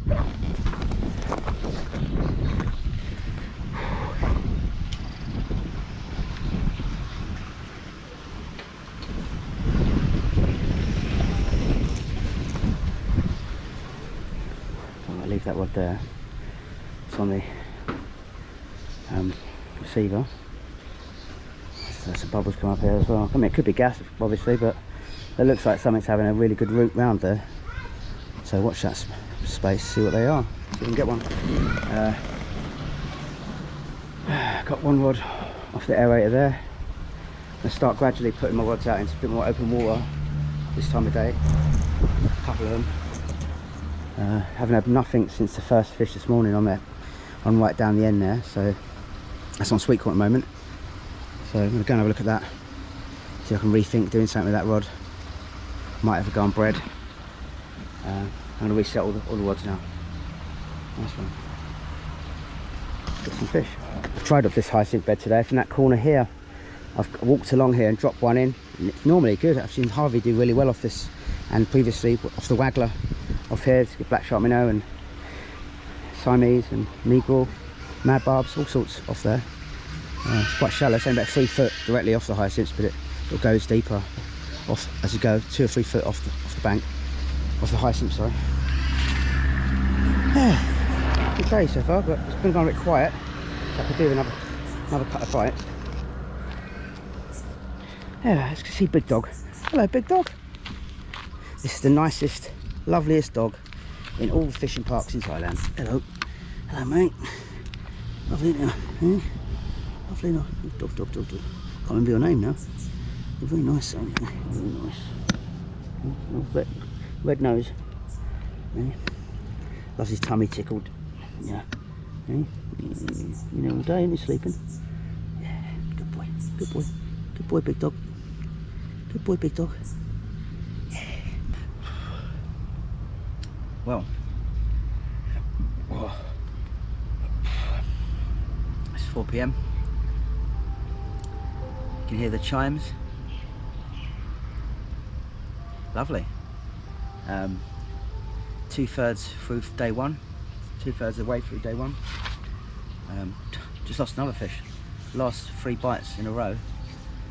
I'll leave that rod there. It's on the receiver. There's some bubbles come up here as well. I mean, it could be gas obviously, but it looks like something's having a really good route round there. So watch that space, see what they are. See if we can get one. Got one rod off the aerator there. I'm going to start gradually putting my rods out into a bit more open water this time of day. A couple of them. Haven't had nothing since the first fish this morning on there. I'm right down the end there, so that's on sweet corn at the moment. So I'm going to go and have a look at that. See if I can rethink doing something with that rod. Might have to go on bread. I'm going to reset all the rods now. Nice one. Got some fish. I've tried up this hyacinth bed today from that corner here. I've walked along here and dropped one in. And it's normally good. I've seen Harvey do really well off this, and previously off the waggler off here to get black shark minnow and Siamese and Negro, mad barbs, all sorts off there. It's quite shallow, it's only about 3 foot directly off the hyacinths, but it goes deeper off as you go, 2 or 3 foot off the bank, off the hyacinth, sorry. Yeah, good day so far, but it's been going a bit quiet, so I could do another cut of bites. Yeah, let's see Big Dog. Hello, Big Dog. This is the nicest, loveliest dog in all the fishing parks in Thailand. Hello. Hello, mate. Lovely now. Eh? Lovely now. Dog. Can't remember your name now. You're very nice, aren't you? Very nice. Red nose. Eh? Loves his tummy tickled. Yeah. Eh? You know, all day, isn't he, sleeping? Yeah. Good boy. Good boy. Good boy, Big Dog. Good boy, Big Dog. Yeah. Well. It's 4 PM. You can hear the chimes. Lovely. 2/3 through day one. 2/3 of the way through day one. Just lost another fish. Last 3 bites in a row.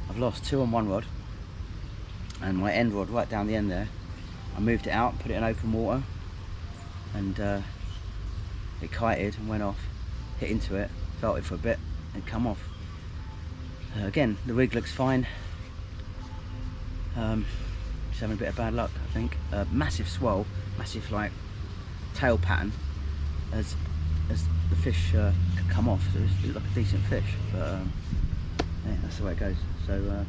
I've lost 2 on one rod, and my end rod right down the end there. I moved it out, put it in open water, and it kited and went off, hit into it, felt it for a bit, and come off. Again, the rig looks fine. Just having a bit of bad luck, I think. Massive swell, massive like tail pattern as the fish come off. So it looked like a decent fish, but yeah, that's the way it goes. So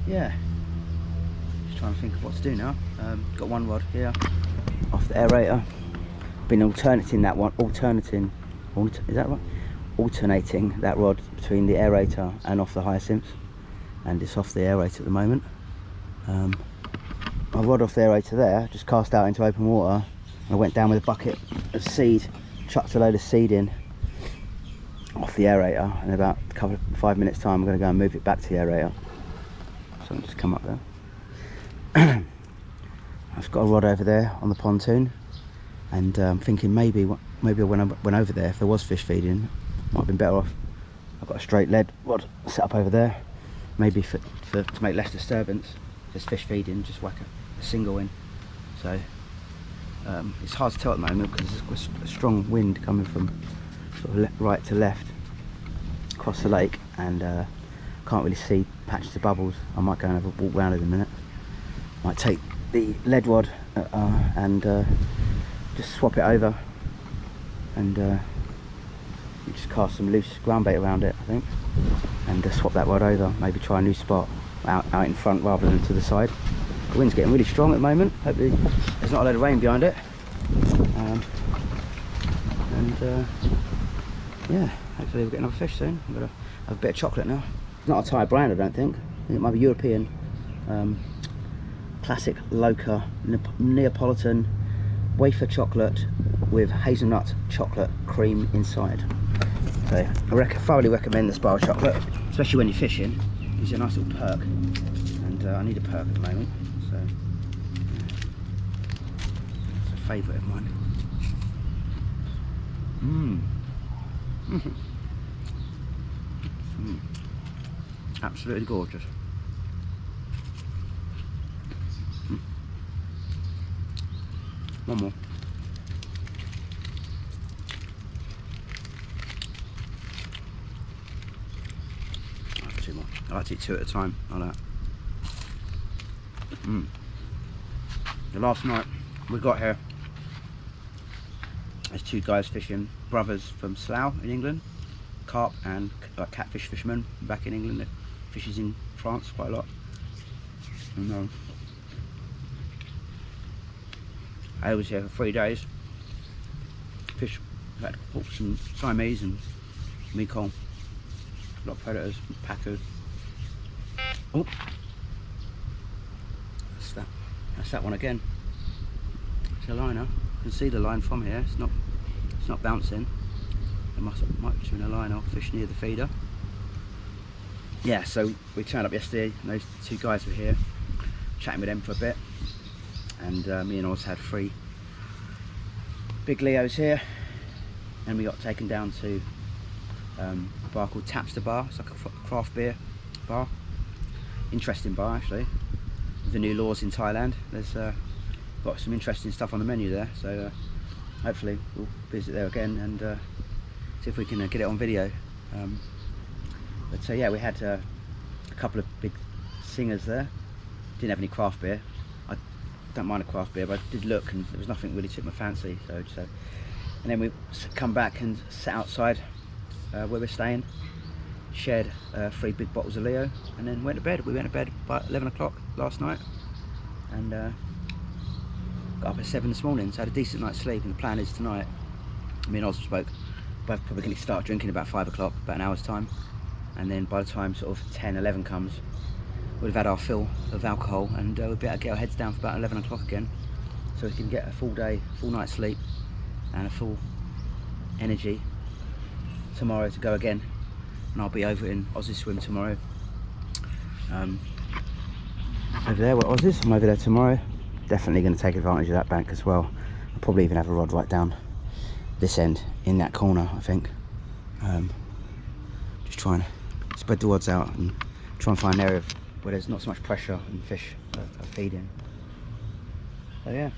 yeah, just trying to think of what to do now. Got one rod here off the aerator. Been alternating that one, is that right? Alternating that rod between the aerator and off the hyacinths, and it's off the aerator at the moment. My rod off the aerator there just cast out into open water. I went down with a bucket of seed, chucked a load of seed in off the aerator, and in about 5 minutes time I'm going to go and move it back to the aerator. So I'll just come up there. I've got a rod over there on the pontoon, and I'm thinking maybe when I went over there, if there was fish feeding, might have been better off. I've got a straight lead rod set up over there, maybe to make less disturbance. If there's fish feeding, just whack a single in. So it's hard to tell at the moment because there's a strong wind coming from sort of right to left across the lake, and can't really see patches of bubbles. I might go and have a walk around in a minute. Might take the lead rod and just swap it over, and just cast some loose ground bait around it, I think, and swap that rod over. Maybe try a new spot out in front rather than to the side. The wind's getting really strong at the moment. Hopefully there's not a load of rain behind it. Yeah, hopefully we'll get another fish soon. I'm gonna have a bit of chocolate now. It's not a Thai brand, I don't think. I think it might be European classic Loca Neapolitan wafer chocolate with hazelnut chocolate cream inside. So I thoroughly recommend this bar of chocolate, especially when you're fishing. It's a nice little perk, and I need a perk at the moment, so it's a favourite of mine. Absolutely gorgeous. One more. Two more. I like to eat two at a time, like that. The last night we got here, there's two guys fishing, brothers from Slough in England, carp and catfish fishermen back in England. They fishes in France quite a lot. And, I was here for 3 days. Fish, had some Siamese and Mekong, a lot of predators, Pacu. Oh, that's that one again. It's a liner. You can see the line from here. It's not bouncing. There might be a line or fish near the feeder. Yeah, so we turned up yesterday and those two guys were here, chatting with them for a bit, and me and Oz had 3 big Leos here, and we got taken down to a bar called Tapster Bar. It's like a craft beer bar. Interesting bar actually. With the new laws in Thailand, there's got some interesting stuff on the menu there, so hopefully we'll visit there again and see if we can get it on video. But yeah, we had a couple of big singers there. Didn't have any craft beer. I don't mind a craft beer, but I did look and there was nothing really took my fancy. So and then we come back and sat outside where we're staying, shared 3 big bottles of Leo, and then went to bed. We went to bed by 11 o'clock last night, and got up at 7 this morning, so had a decent night's sleep. And the plan is tonight, me and Oz spoke, both probably going to start drinking about 5 o'clock, about an hour's time, and then by the time sort of 10, 11 comes, we'd have had our fill of alcohol, and we'll be able to get our heads down for about 11 o'clock again, so we can get a full night's sleep and a full energy tomorrow to go again. And I'll be over in Oz's swim tomorrow. Over there where Oz is, I'm over there tomorrow. Definitely going to take advantage of that bank as well. I'll probably even have a rod right down this end in that corner, I think. Just try and spread the rods out and try and find an area where there's not so much pressure and fish are feeding. So yeah,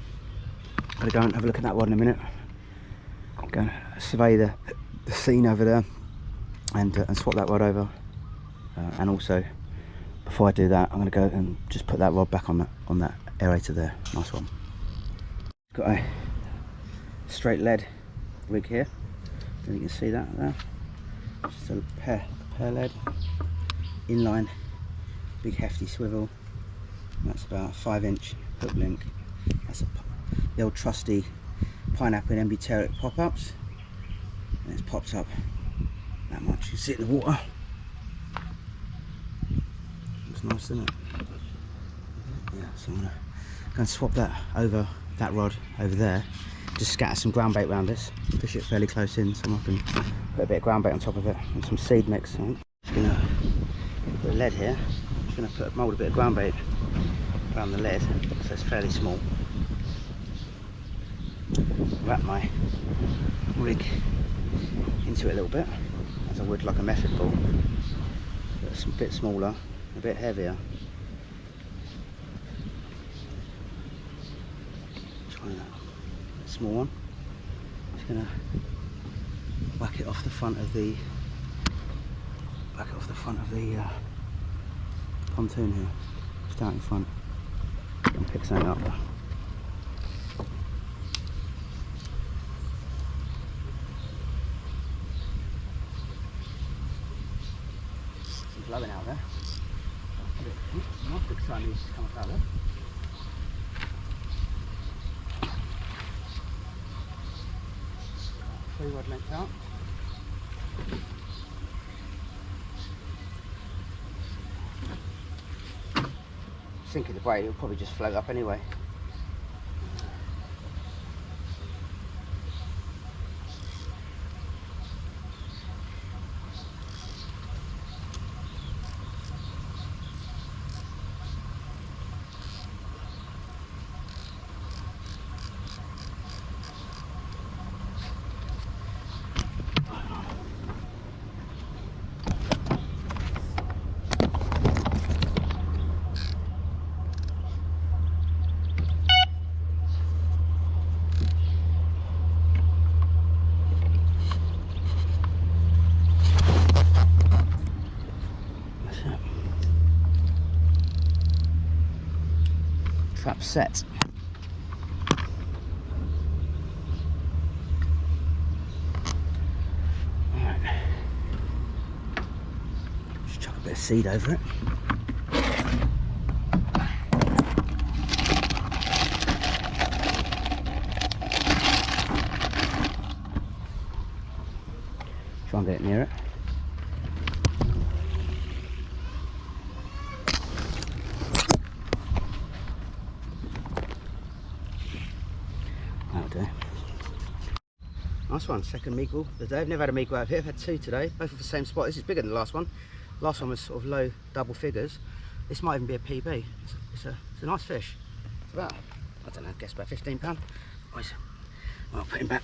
gotta go and have a look at that rod in a minute. Go and survey the scene over there and swap that rod over. And also, before I do that, I'm gonna go and just put that rod back on that aerator there. Nice one. Got a straight lead rig here. You can see that there. Just a pair lead, inline, big hefty swivel. That's about a 5-inch hook link. That's the old trusty pineapple and embuteric pop-ups, and it's popped up that much. You can see it in the water. Looks nice, doesn't it? Yeah, so I'm gonna go and swap that over, that rod over there. Just scatter some ground bait around this, fish it fairly close in, so I can put a bit of ground bait on top of it and some seed mix. I'm just gonna put a lead here. I'm just gonna mould a bit of ground bait around the lead, so it's fairly small. Wrap my rig into it a little bit, as I would like a method ball. It's a bit smaller, a bit heavier. Try that. Small one. Just gonna whack it off the front of the pontoon here, just out in front, and pick something up. Some blowing out there. Nice big Siamese come up out there. 3 rod lengths out. Thinking the braid, it'll probably just float up anyway. Trap set. Alright. Just chuck a bit of seed over it. Try and get it near it. Nice one, second meagle of the day. I've never had a meagle out of here. I've had two today, both of the same spot. This is bigger than the last one. Last one was sort of low double figures. This might even be a PB. It's a nice fish. It's about, I don't know, I guess about £15. I'll put him back.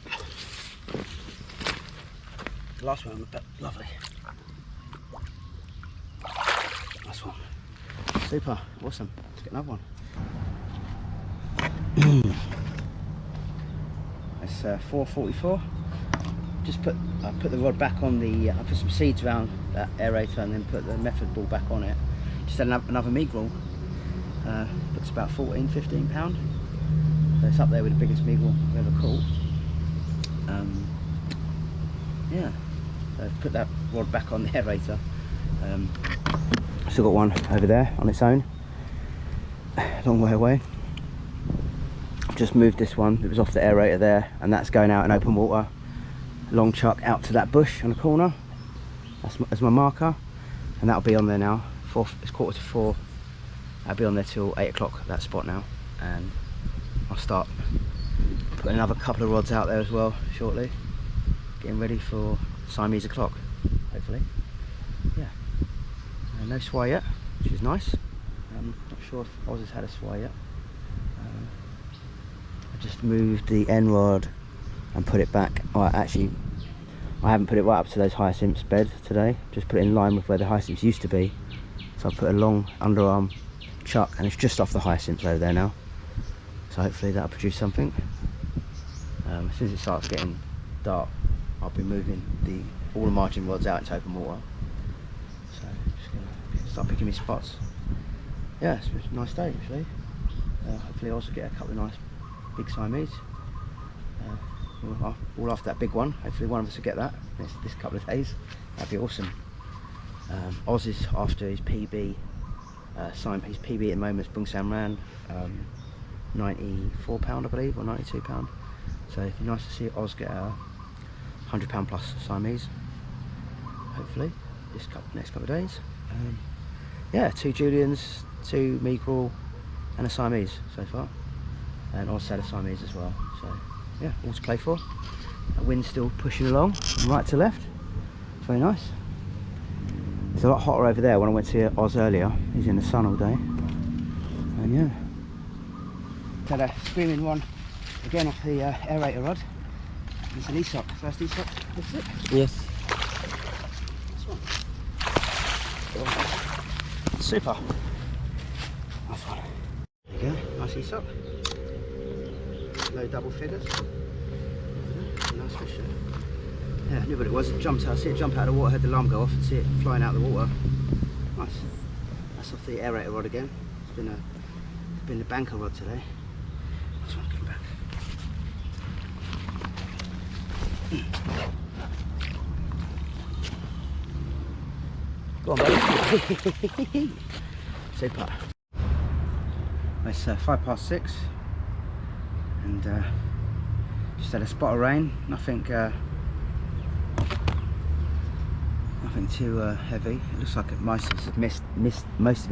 The last one was lovely. Nice one. Super, awesome. Let's get another one. It's 4.44. I put the rod back on the. I put some seeds around that aerator and then put the method ball back on it. Just had another meagle. It's about 14–15 pound. So it's up there with the biggest meagle I've ever caught. Yeah. So I've put that rod back on the aerator. Still got one over there on its own. Long way away. Just moved this one, it was off the aerator there, and that's going out in open water. Long chuck out to that bush on the corner. That's my marker, and that'll be on there now. It's 3:45. I'll be on there till 8 o'clock at that spot now, and I'll start putting another couple of rods out there as well shortly. Getting ready for Siamese o'clock, hopefully. Yeah. No swai yet, which is nice. I'm not sure if Oz has had a swai yet. I just moved the end rod and put it back. Well, actually, I haven't put it right up to those hyacinths bed today. Just put it in line with where the hyacinths used to be. So I put a long underarm chuck, and it's just off the hyacinths over there now. So hopefully that'll produce something. As soon as it starts getting dark, I'll be moving all the margin rods out into open water. So just gonna start picking me spots. Yeah, it's a nice day actually. Hopefully I'll also get a couple of nice big Siamese. All after that big one. Hopefully one of us will get that this couple of days. That'd be awesome. Oz is after his PB. His PB at the moment is Bung Sam Ran, £94 I believe, or £92. So it'd be nice to see Oz get a £100 plus Siamese. Hopefully next couple of days. Yeah, 2 Juliens, 2 meagle, and a Siamese so far. And Oz had a Siamese as well. So yeah, all to play for. The wind's still pushing along from right to left. It's very nice. It's a lot hotter over there. When I went to Oz earlier, he's in the sun all day. And yeah. Had a screaming one again off the aerator rod. It's an Aesop, first Aesop. That's it. Yes. This one. Super. Nice one. There you go, nice Aesop. Low double figures. Nice fish there. Yeah, I knew what it was. It jumped out. I see it jump out of the water, heard the alarm go off and see it flying out of the water. Nice. That's off the aerator rod again. It's been the banker rod today. This one coming back. Go on, buddy. Super. It's 6:05, and just had a spot of rain. Nothing too heavy. It looks like most of it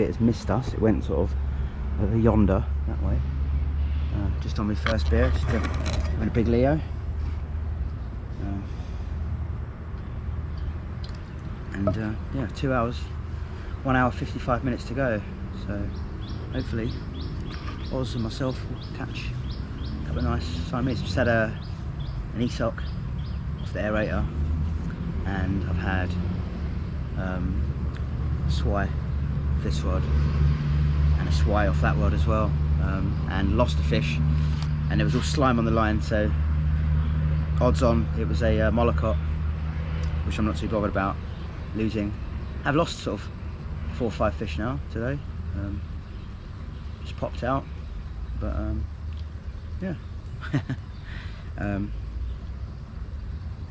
has missed us. It went sort of over yonder, that way. Just on my first beer, just having a big Leo. Yeah, 2 hours, 1 hour 55 minutes to go. So hopefully Oz and myself will catch a couple of nice Siamese. Just had an ESOC off the aerator, and I've had swai off this rod and a swai off that rod as well, and lost a fish, and there was all slime on the line, so odds on it was a mollicot, which I'm not too bothered about losing. I've lost sort of 4 or 5 fish now today, just popped out, but yeah.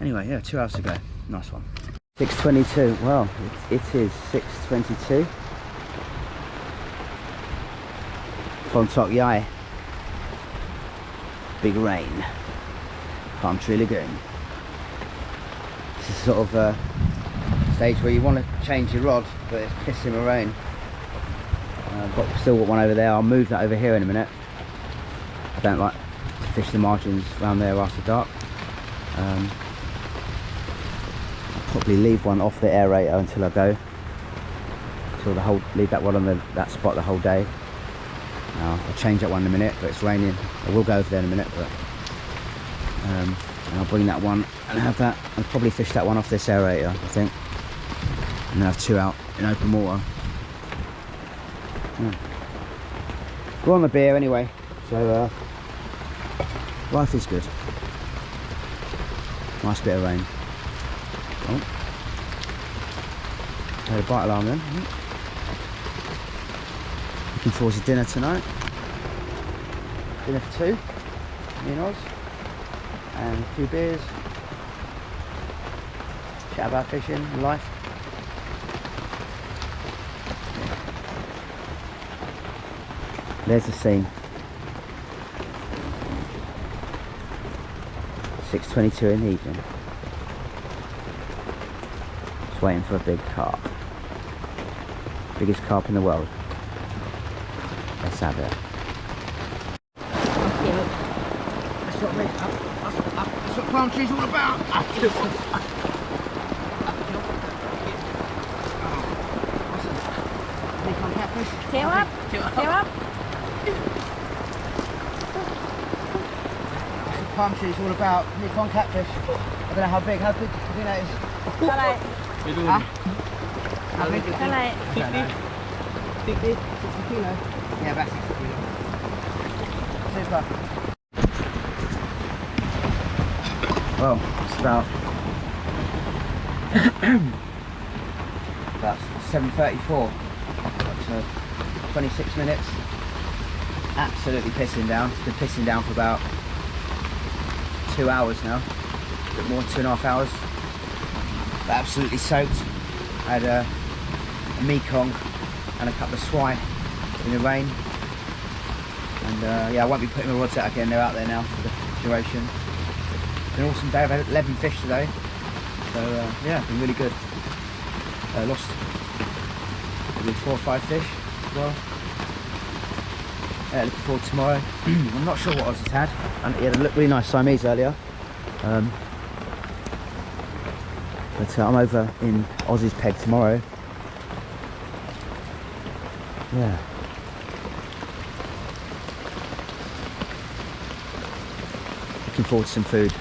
Anyway, yeah, 2 hours to go. Nice one. 6:22. Well, it is 6:22. Fontok Yai. Big rain. Palm Tree Lagoon. This is sort of a stage where you want to change your rod, but it's pissing with rain. But still got one over there. I'll move that over here in a minute. I don't like to fish the margins around there after dark. I'll probably leave one off the aerator until I go. So leave that one on that spot the whole day. I'll change that one in a minute, but it's raining. I will go over there in a minute, but and I'll bring that one and have that. I'll probably fish that one off this aerator, I think, and then have 2 out in open water. Yeah. We're on the beer anyway, so life is good. Nice bit of rain. Oh, had a bite alarm then. Looking forward to dinner tonight. Dinner for 2, me and Oz, and a few beers. Chat about fishing and life. There's the scene. 6:22 in the evening. Just waiting for a big carp. Biggest carp in the world. Let's have it. That's what that's what palm tree's all about. Mekong Catfish. Tail up. Tail up. Palm tree is all about. Mekong Catfish. I don't know how big do you think that is? Huh? How big? I don't know. 60 kilo? Yeah, about 60 kilo. Super. Well, it's about 7:34. So 26 minutes. Absolutely pissing down. It's been pissing down for about 2 hours now, a bit more, 2.5 hours. But absolutely soaked. I had a Mekong and a couple of swai in the rain, and yeah, I won't be putting my rods out again. They're out there now for the duration. It's been an awesome day. I've had 11 fish today, so yeah, been really good. Lost maybe 4 or 5 fish as well. Yeah, looking forward to tomorrow. I'm not sure what Oz has had. And he had a really nice Siamese earlier. But I'm over in Oz's peg tomorrow. Yeah. Looking forward to some food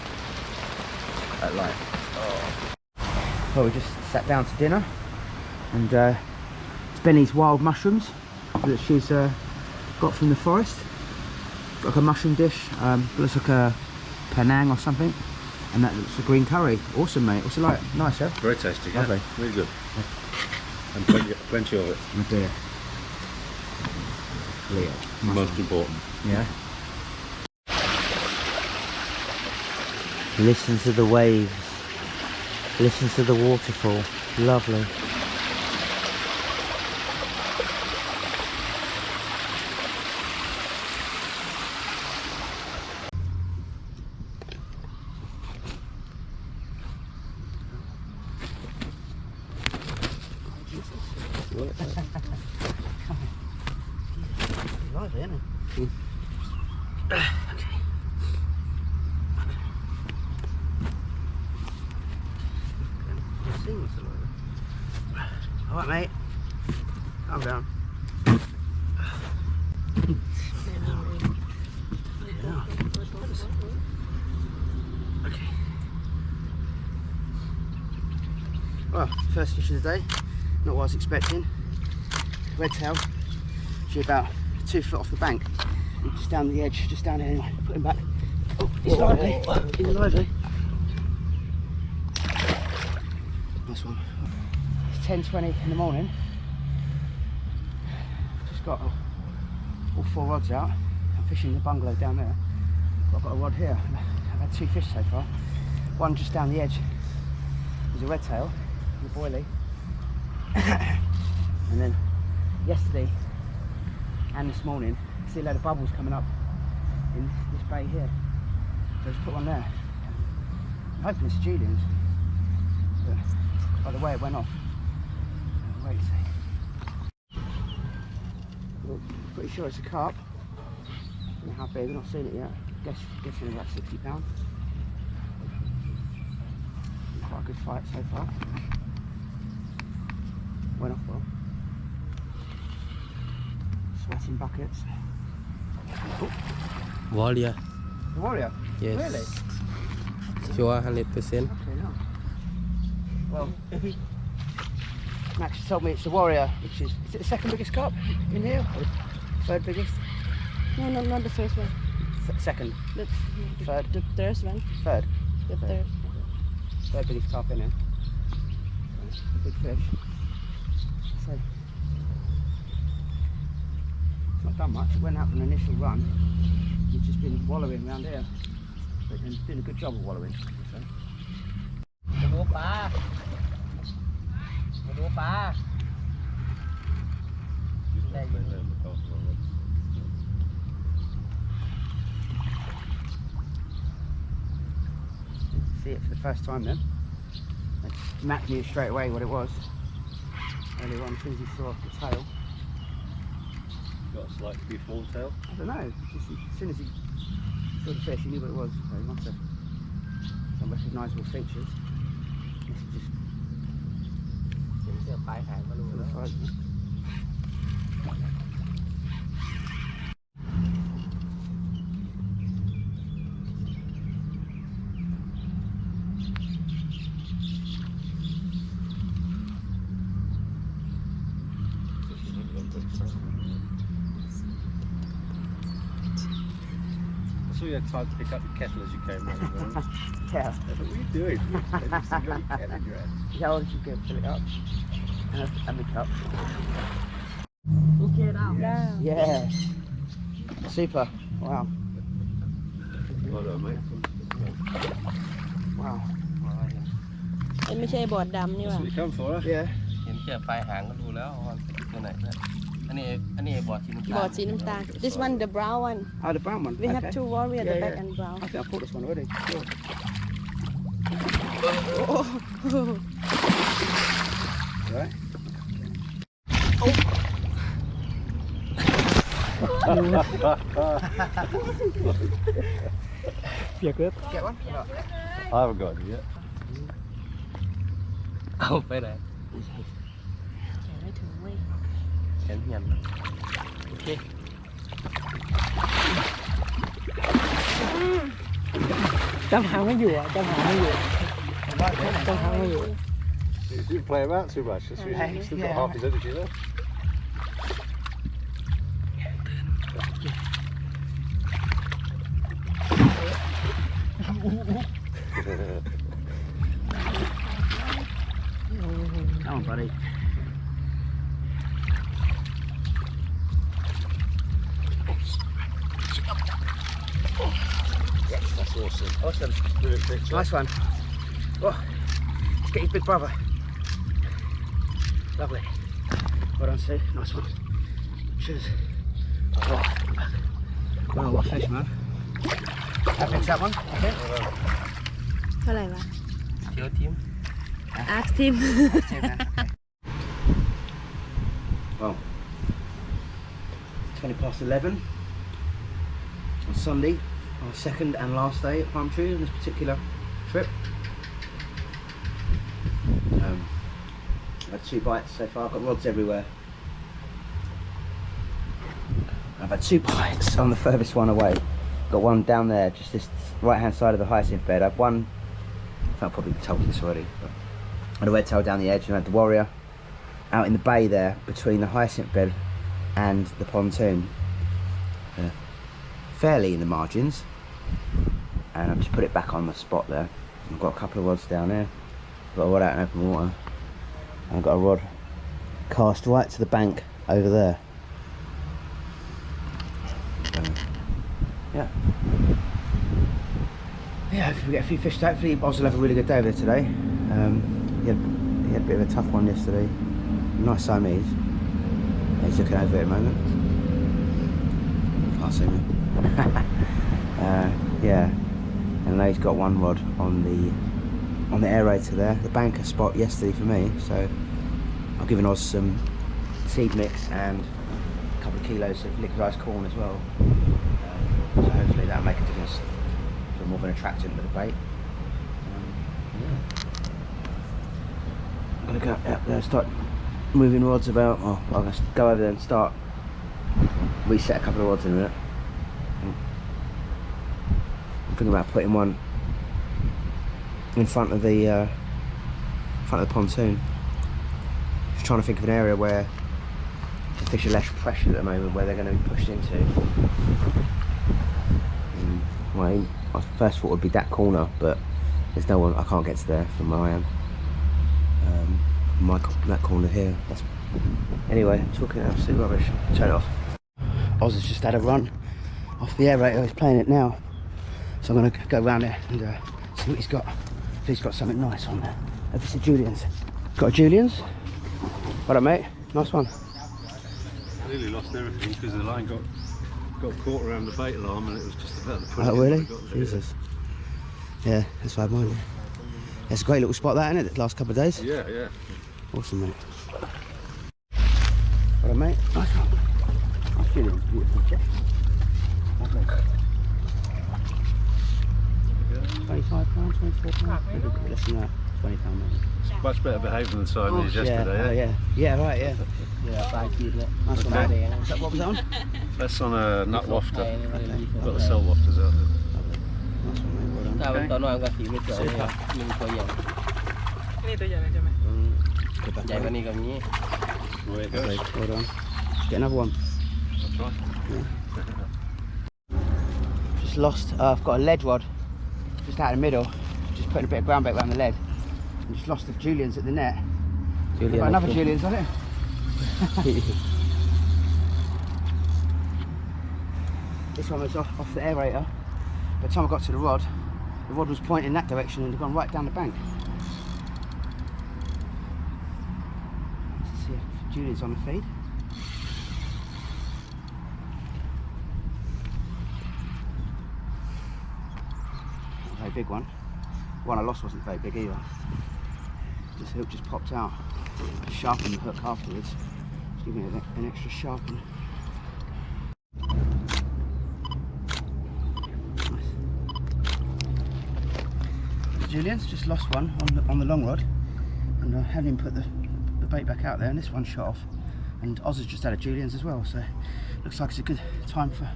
at light. Well, we just sat down to dinner, and it's Benny's wild mushrooms that she's got from the forest. Got like a mushroom dish, looks like a Penang or something, and that looks a green curry. Awesome, mate. What's it like? Nice, yeah? Very tasty, Lovely. Yeah? Really good. Yeah. And plenty of it. Oh dear. Leo. Most important. Yeah. Listen to the waves. Listen to the waterfall. Lovely. isn't it? Alright, mate. Calm down. Okay. Well, first fish of the day. Not what I was expecting. Red tail. She's about 2 foot off the bank. Just down the edge, just down here anyway. Put him back. Oh, he's lively. He's lively. Nice one. It's 10:20 in the morning. Just got all 4 rods out. I'm fishing the bungalow down there. I've got a rod here. I've had 2 fish so far. One just down the edge was a red tail, a boilie. And then yesterday and this morning, I see a load of bubbles coming up in this bay here. So I just put one there. I'm hoping it's Juliens, but by the way it went off, wait a second. Well, pretty sure it's a carp. I don't know how big, I've not seen it yet. Guessing about 60 pounds. Quite a good fight so far. Went off well. Sweating buckets. Oh. Warrior. The warrior? Yes. Really? Sure, 100%. Okay, no. Well, Max told me it's the warrior, which is it the second biggest carp in here? Or third biggest? No, not the first one. Second. Third. The third one. Third. The third. Third biggest carp in here. Big fish. So, it's not done much. It went out for an initial run. He's just been wallowing around here. But he's doing a good job of wallowing. So. มาดูปลา มาดูปลา ได้ยิน See it for the first time then. Matt knew straight away what it was. Earlier on, as soon as he saw the tail. Got a slightly full tail. I don't know, just as soon as he saw the fish he knew what it was. So he must have some recognisable features. This is just เห็นเสื้อปลายหางก็รู้ to แล้ the ว side. I saw you had time to pick up your kettle as you came round. Yeah. What are you doing? You've still got your kettle in your hand. Yeah, I'll just go fill it up. And the cup. Okay, now. Yeah. Super. Wow. Well done, mate. Wow. ไม่ใช่บอร์ดดำนี่ห That's ว่า what you come for, huh? Yeah. เห็นเสื้อปลายหางก็รู้แล้วว่าเป็นตัวไหนนะอันนี้บอดสีน้ำตาล บอร์ดสีน้ำตาล This one the brown one. Oh, the brown one. We have Okay. 2 warrior, the Yeah, black yeah. and brown. I think I caught this one already. Sure. Right. Get Get one? I haven't got any yet. เอาไปไหน ไม่ถึงเว้ย เห็นเหียนโอเค จำหางไม่อยู่อ่ะจำหางไม่อยู่จำหางไม่อยู่ You didn't play him out too much. That's really, he's still got Yeah. half his energy there. Come on, buddy. That's awesome. Awesome. Brilliant picture. Nice one. Oh, let's get your big brother. Lovely. Well done, Sue. Nice one. Cheers. Oh, well, what a fish, man. That picks that one, I think. เท่าไหร่วะ เที่ยวทีม Ask him. That's it, man. Okay. Well, £20 11 on Sunday, our second and last day at Palm Tree on this particular trip. I've had 2 bites so far. I've got rods everywhere. I've had 2 bites on the furthest one away. Got one down there, just this right hand side of the hyacinth bed. I've one, I've probably told you this already, but I had a red tail down the edge, and I had the warrior out in the bay there between the hyacinth bed and the pontoon, fairly in the margins, and I've just put it back on the spot there. I've got a couple of rods down there, I've got a rod out in open water, and I've got a rod cast right to the bank over there. Yeah, hopefully we get a few fish. Hopefully Oz will have a really good day over there today. He had a bit of a tough one yesterday. Nice Siamese. He's looking over it at the moment. Can't see me. Yeah, and now he's got one rod on the aerator there, the banker spot yesterday for me. So I've given Oz some seed mix and a couple of kilos of liquidized corn as well. So hopefully that'll make a difference for more of an attractant with the bait. Yeah. I'm gonna go out there, start moving rods about. Oh, I'll just go over there and start reset a couple of rods in a minute. I'm thinking about putting one in front of the pontoon. Just trying to think of an area where the fish are less pressured at the moment, where they're going to be pushed into. Well, my first thought would be that corner, but there's no one. I can't get to there from where I am. That corner here. Anyway, I'm talking absolute rubbish. Turn it off. Oz has just had a run off the aerator. He's playing it now, so I'm going to go around there and see what he's got. If he's got something nice on there. If it's a Juliens. Got a Juliens. What up, mate? Nice one. I nearly lost everything because the line got caught around the bait alarm, and it was just about to put Oh, really? Jesus. Yeah, that's why I mind. It's a great little spot, that, isn't it? The last couple of days. Yeah, yeah. Awesome, mate. What up, mate? Nice one. Nice Juliens, beautiful fish. Lovely. £25, £24. Maybe a bit less than that. £20 maybe. It's much better behaved than Siamese yesterday, yeah. Yeah, right, yeah. Yeah, thank you. Nice one, mate. What was that on? That's on a nut wafter. Okay. Got the cell wafters out there. Nice one, mate. Well done. Tao tao nói con chỉ biết rồi nhưng có nhiều. Ini tu jalan macam mana? Good back, Chạy mate. vào đi cầm nhé. There it goes. Well done. Get another one. I'll try. Just lost, I've got a lead rod just out in the middle, just putting a bit of ground bait around the lead, and just lost the Juliens at the net. Got another Juliens on it. This one was off the aerator. By the time I got to the rod was pointing in that direction and had gone right down the bank. Let's see if Juliens on the feed. Very big one. The one I lost wasn't very big either. This hook just popped out. I sharpened the hook afterwards. Just giving it an extra sharpen. Nice. The Juliens just lost one on the long rod, and I hadn't even put the bait back out there, and this one shot off. And Oz has just had a Juliens as well, so looks like it's a good time for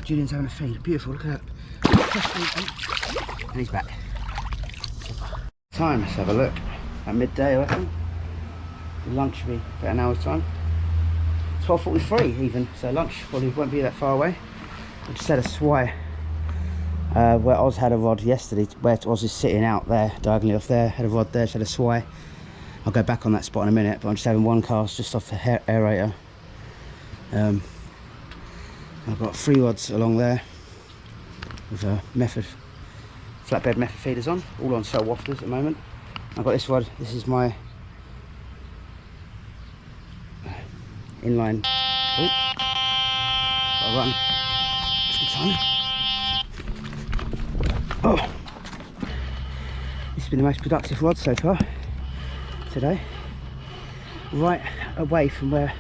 Juliens having a feed. Beautiful, look at that. And he's back. Time, let's have a look. At midday, I reckon. Lunch will be about an hour's time. 12:43 even, so lunch probably won't be that far away. I just had a swai where Oz had a rod yesterday, where Oz is sitting out there, diagonally off there, had a rod there, just had a swai. I'll go back on that spot in a minute, but I'm just having one cast just off the aerator. I've got 3 rods along there with flatbed method feeders on, all on cell wafters at the moment. I've got this rod, this is my inline. Oh, I'll run. Good timing. Oh, this has been the most productive rod so far today. Right away from where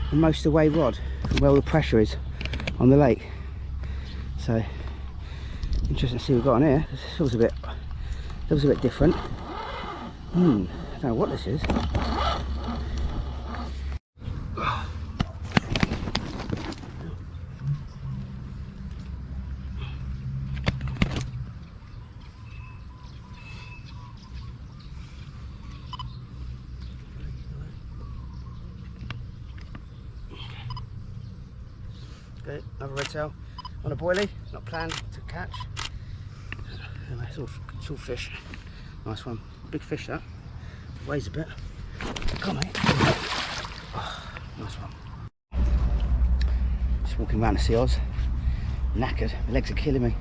the most away rod where all the pressure is on the lake. So interesting to see what we've got on here. This feels a bit different. I don't know what this is. Okay, another red tail on a boilie, not planned to catch. Anyway, it's all fish. Nice one. Big fish that. Weighs a bit. Come on, mate. Oh, nice one. Just walking around to see Oz. Knackered. My legs are killing me.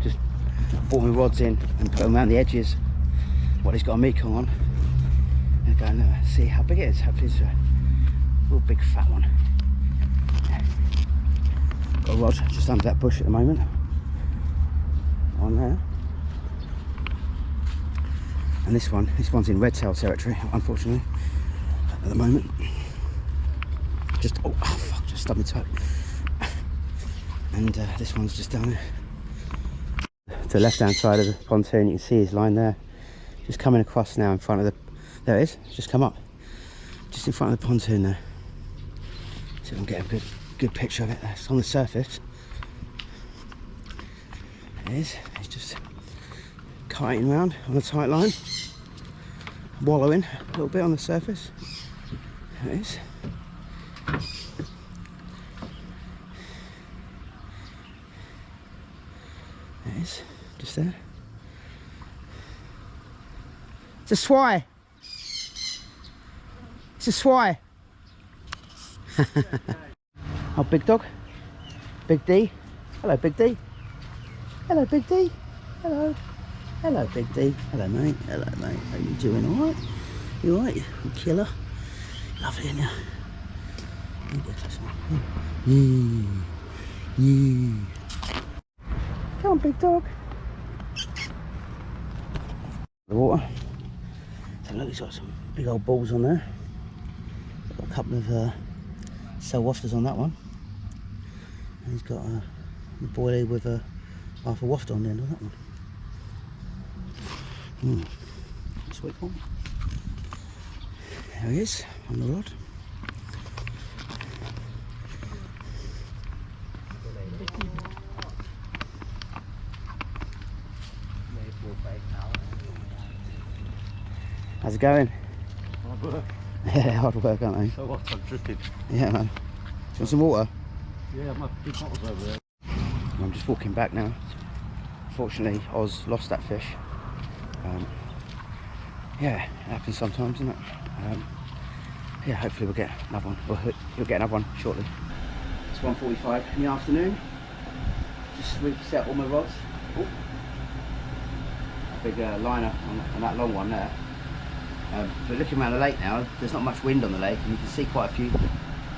Just brought my rods in and put them around the edges. What he's got a Mekong on. And go and see how big it is. Hopefully it's a real big fat one. Got a rod just under that bush at the moment. On there. And this one's in red tail territory, unfortunately, at the moment. Just, oh fuck, just stubbed my toe. And this one's just down there. To the left-hand side of the pontoon, you can see his line there. Just coming across now in front of the, there it is, it's just come up. Just in front of the pontoon there. See if I can get a good picture of it. It's on the surface. There it is, it's just kiting around on a tight line, wallowing a little bit on the surface. There it is. There it is, just there. It's a swai. It's a swai. Oh, big dog. Big D. Hello, Big D. Hello, Big D. Hello. Hello, Big D. Hello, mate. Hello, mate. How you doing? All right? You all right? You killer. Lovely, isn't you? You get close now. Yeah. Come on, big dog. The water. So look, he's got some big old balls on there. Got a couple of cell wafters on that one. And he's got a boilie with a half a waft on the end of that one. Sweet one. There he is on the rod. How's it going? Hard work. Yeah, hard work, aren't they? So what? I'm dripping. Yeah, man. Do you want some water? Yeah, my big bottle's over there. I'm just walking back now. Fortunately, Oz lost that fish. Yeah, it happens sometimes, doesn't it? Yeah, hopefully we'll get another one. Or he'll get another one shortly. It's 1:45 in the afternoon. Just reset all my rods. Ooh. A big liner on that long one there. But looking around the lake now, there's not much wind on the lake, and you can see quite a few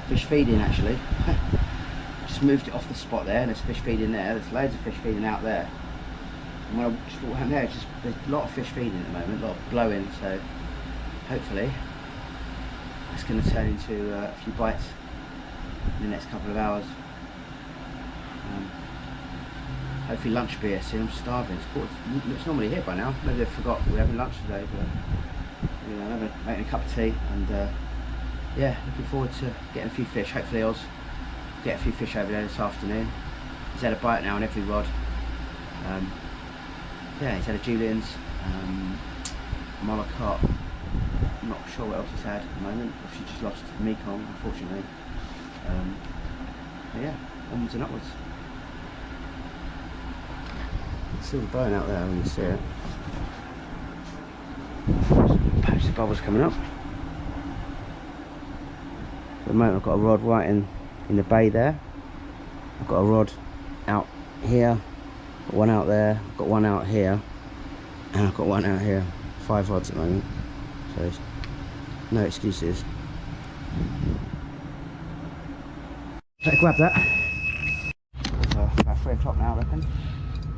fish feeding actually. Just moved it off the spot there, and there's fish feeding there. There's loads of fish feeding out there. And when I just walked around there, there's a lot of fish feeding at the moment, a lot of blowing. So hopefully it's going to turn into a few bites in the next couple of hours. Hopefully lunch will be here soon. I'm starving. It's normally here by now. Maybe they forgot we're having lunch today, but you know, I'm making a cup of tea, and yeah, looking forward to getting a few fish. Hopefully Oz get a few fish over there this afternoon. He's had a bite now on every rod. Yeah, he's had a Juliens, Carp. I'm not sure what else he's had at the moment. She just lost Mekong, unfortunately. But yeah, onwards and upwards. See the bone out there when you see it. Patch of bubbles coming up. At the moment I've got a rod right in the bay there. I've got a rod out here, got one out there, I've got one out here, and I've got one out here. 5 rods at the moment, so there's no excuses. Better grab that. It's about 3 o'clock now, I reckon.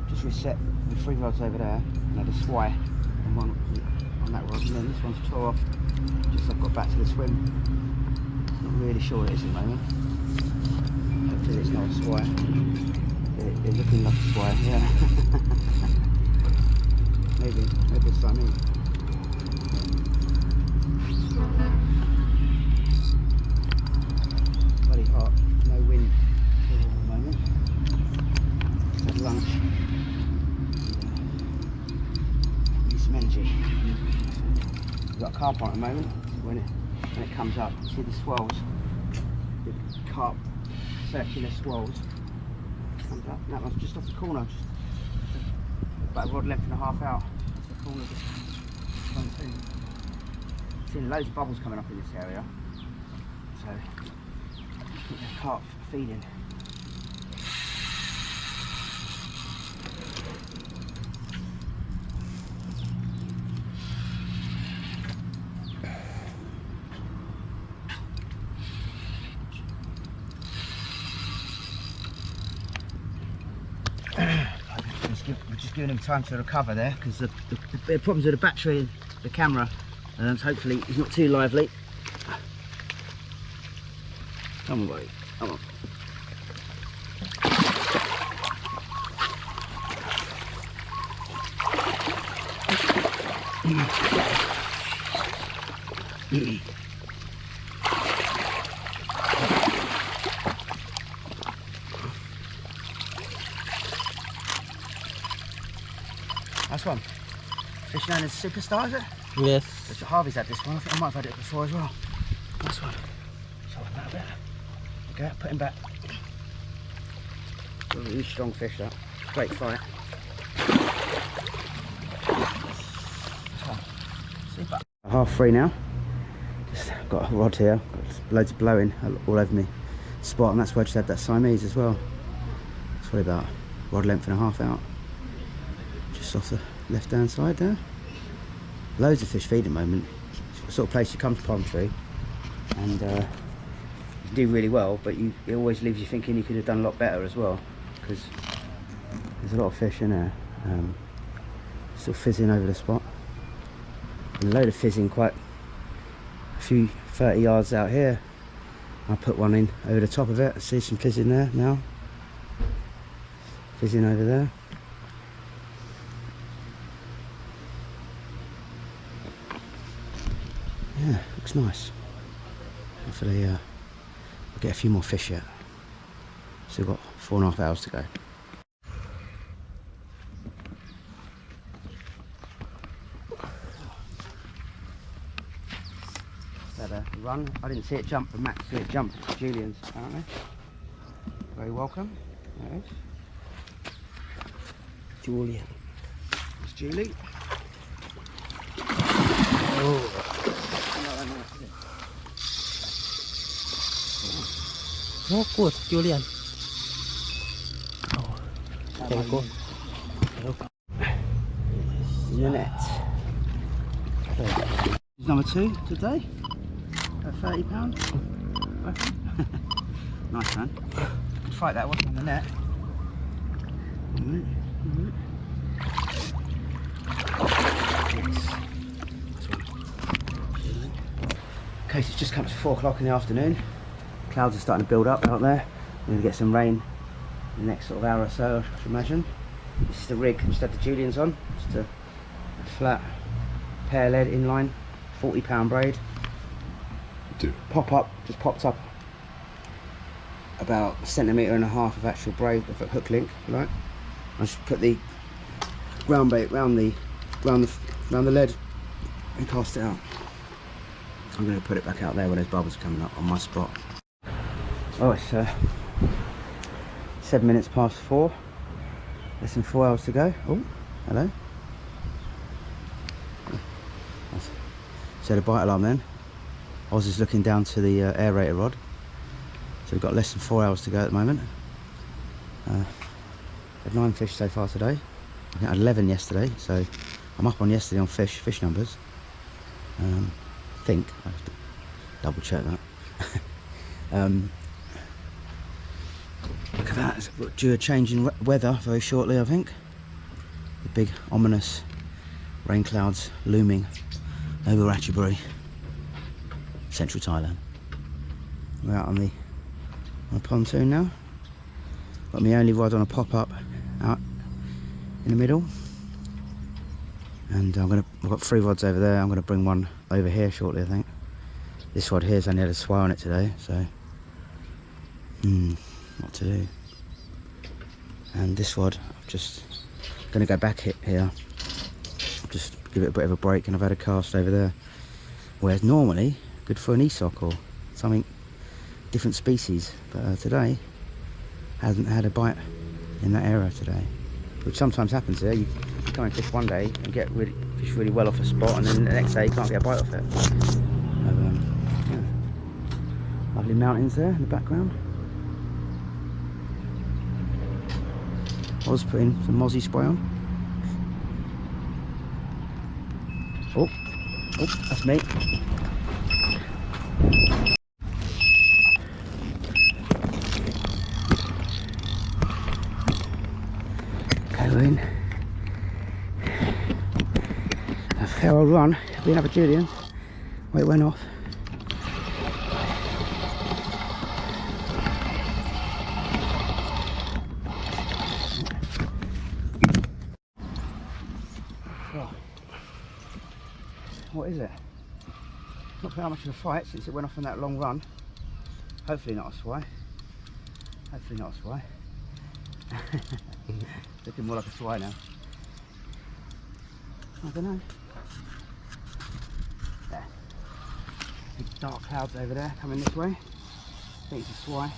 Just reset the 3 rods over there, and I had a swai on one on that rod, and then this one's tore off just as I've got back to the swim. I'm really sure it is at the moment. Hopefully it's not a swire. It's looking like a swire, yeah. maybe it's Siamese. Bloody hot, no wind at the moment. Had lunch. Need some energy. We've got a carp on at the moment. When it comes up, see the swells, the carp circular swells. Comes up. That one's just off the corner, just about a rod length and a half out. That's the corner of the pontoon. Seeing loads of bubbles coming up in this area, so I think the carp feeding. We're just giving him time to recover there because the problems with the battery and the camera, and hopefully he's not too lively. Come on, buddy, come on. Nice one. Fish known as Superstar, is it? Yes. Harvey's had this one. I think I might have had it before as well. Nice one. So that a bit. Okay, put him back. A really strong fish, that. Great fight. Super. 3:30 now. Just got a rod here. Got loads of blowing all over me spot, and that's where I just had that Siamese as well. It's probably about rod length and a half out. Just off the left hand side there. Loads of fish feed at the moment. It's the sort of place you come to Palm Tree and you do really well, but it always leaves you thinking you could have done a lot better as well, because there's a lot of fish in there. Still fizzing over the spot. And a load of fizzing quite a few 30 yards out here. I'll put one in over the top of it. I see some fizzing there now. Fizzing over there. Yeah, looks nice. Hopefully we'll get a few more fish yet. Still got 4.5 hours to go. That a run? I didn't see it jump, but Max see it jump. Juliens, apparently. Very welcome. There it is. Julian. It's Julie. Oh. No good, Julian. Oh, there you go. In the net. Number 2 today. At £30. Nice man. Good fight that wasn't on the net. Okay, so it's just come to 4 o'clock in the afternoon. Clouds are starting to build up out there. We're going to get some rain in the next sort of hour or so, I should imagine. This is the rig, just had the Juliens on. Just a flat pear lead inline, 40-pound braid. Pop up, just popped up about 1.5 centimetres of actual braid, of a hook link, right? I just put the ground bait round the lead and cast it out. I'm going to put it back out there where those bubbles are coming up on my spot. Oh, it's 7 minutes past 4. Less than 4 hours to go. Oh, hello. Set a bite alarm then. I was just looking down to the aerator rod. So we've got less than 4 hours to go at the moment. Had 9 fish so far today. I think I had 11 yesterday, so I'm up on yesterday on fish numbers. I think I have to double check that. Look at that, it's due a change in weather very shortly, I think. The big ominous rain clouds looming over Ratchaburi, central Thailand. We're out on the pontoon now. Got my only rod on a pop-up out in the middle. And I've got 3 rods over there. I'm gonna bring one over here shortly, I think. This rod here's only had a swell on it today, so what to do. And this rod, I'm just gonna go back here. Just give it a bit of a break, and I've had a cast over there. Whereas normally, good for an ESOC or something different species, but today hasn't had a bite in that area today, which sometimes happens here. You come and fish one day and fish really well off a spot, and then the next day you can't get a bite off it. So, yeah. Lovely mountains there in the background. I was putting some mozzie spray on. Oh, that's me. Okay, we're in a fair old run. We have a Juliens. Wait, it went off. What is it? Not putting out much of a fight since it went off on that long run. Hopefully not a swai. Hopefully not a swai. Looking more like a swai now. I don't know. There. Big dark clouds over there coming this way. I think it's a swai.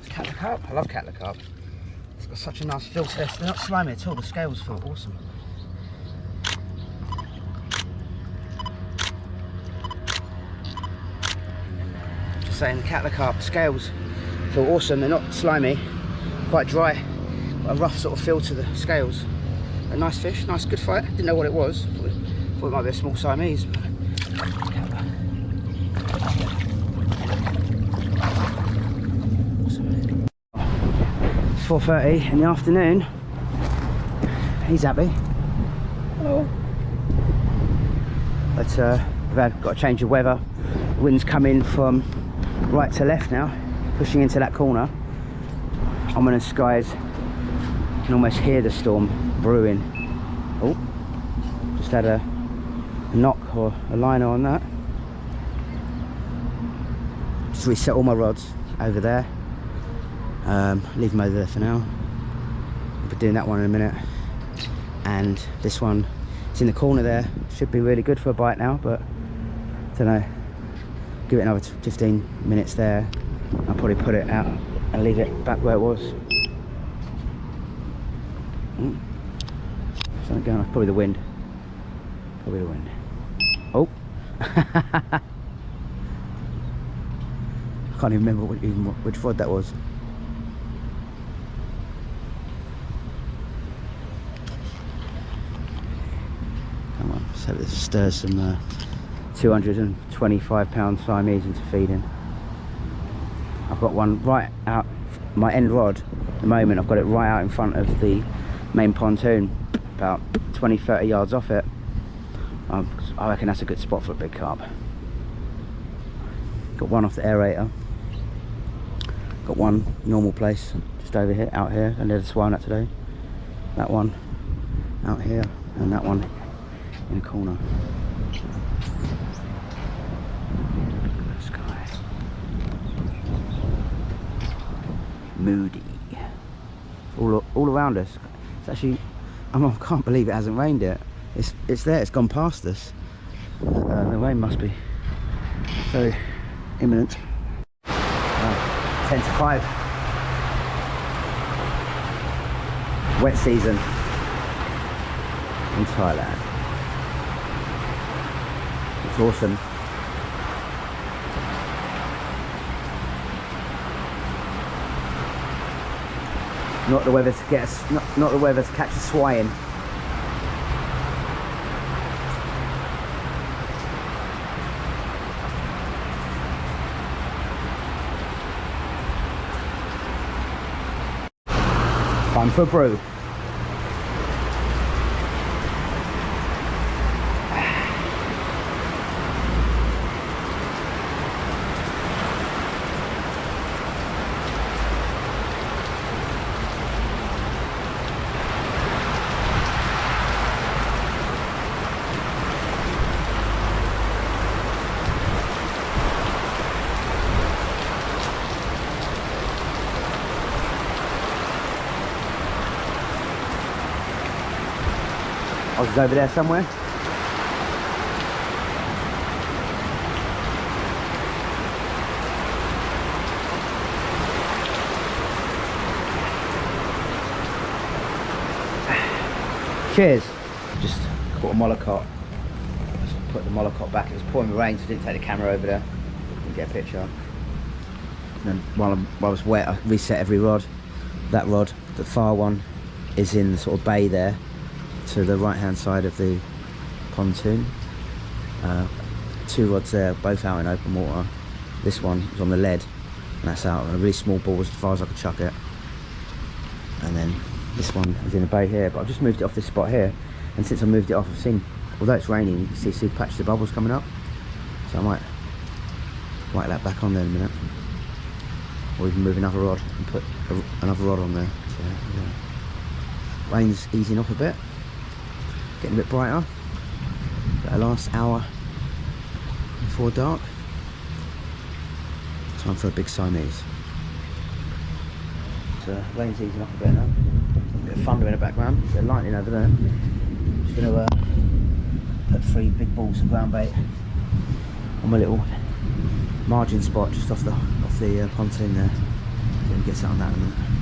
It's Catla Carp. I love Catla Carp. It's got such a nice feel to this. They're not slimy at all. The scales feel awesome. Just saying, the Catla Carp scales feel awesome. They're not slimy, quite dry, got a rough sort of feel to the scales. A nice fish, nice good fight. Didn't know what it was. Thought it might be a small Siamese. But it's 4:30 in the afternoon. He's happy. Hello. But we've got a change of weather. Wind's coming from right to left now, pushing into that corner. Ominous skies. You can almost hear the storm brewing. Oh, just had a knock or a liner on that. Just reset all my rods over there. Leave them over there for now. I'll be doing that one in a minute. And this one, it's in the corner there. Should be really good for a bite now, but I don't know. Give it another 15 minutes there. I'll probably put it out and leave it back where it was. Something going on. Probably the wind. Probably the wind. Oh. I can't even remember which rod that was. Come on, let's have this stir some 225 pound Siamese into feeding. I've got one right out, my end rod at the moment, I've got it right out in front of the main pontoon, about 20-30 yards off it. I reckon that's a good spot for a big carp. Got one off the aerator. Got one normal place just over here, out here, and there's a swine out today. That one out here, and that one in the corner. Sky. Moody. All around us. It's actually, I can't believe it hasn't rained yet. It's there. It's gone past us. The rain must be so imminent. 10 to 5. Wet season in Thailand. It's awesome. Not the weather to get us, not the weather to catch a swai in. Time for a brew. I was over there somewhere. Cheers. Just caught a mollicot. Just put the mollicot back. It was pouring rain, so I didn't take the camera over there. Didn't get a picture. And then while I was wet, I reset every rod. That rod, the far one, is in the sort of bay there, to the right hand side of the pontoon. 2 rods there, both out in open water. This one is on the lead, and that's out on a really small ball as far as I could chuck it. And then this one is in the bay here, but I've just moved it off this spot here, and since I moved it off, I've seen, although it's raining, you can see patches of bubbles coming up, so I might whack that back on there in a minute, or even move another rod and put another rod on there. So, yeah. Rain's easing off a bit, getting a bit brighter. Got a last hour before dark. Time for a big Siamese. So rain's easing off a bit now. A bit of thunder in the background, a bit of lightning over there. Just going to put 3 big balls of ground bait on my little margin spot just off the pontoon there. Gonna get something on that in a minute.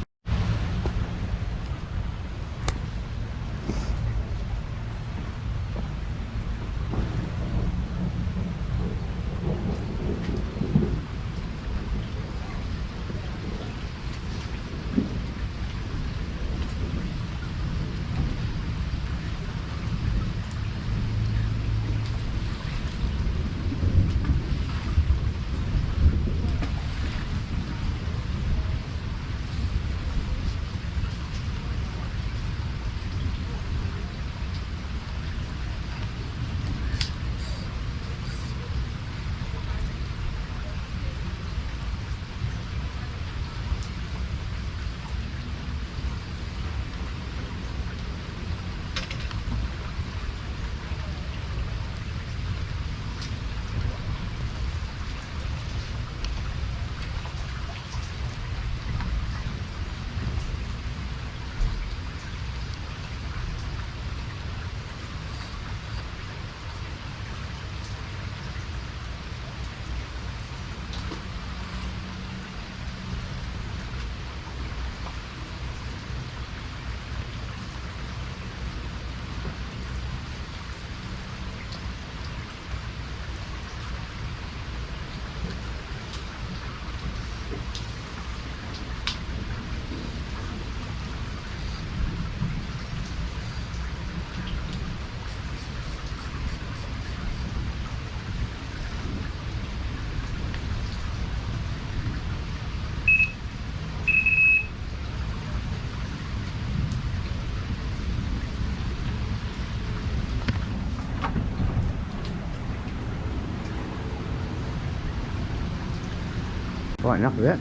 Brighten up a bit.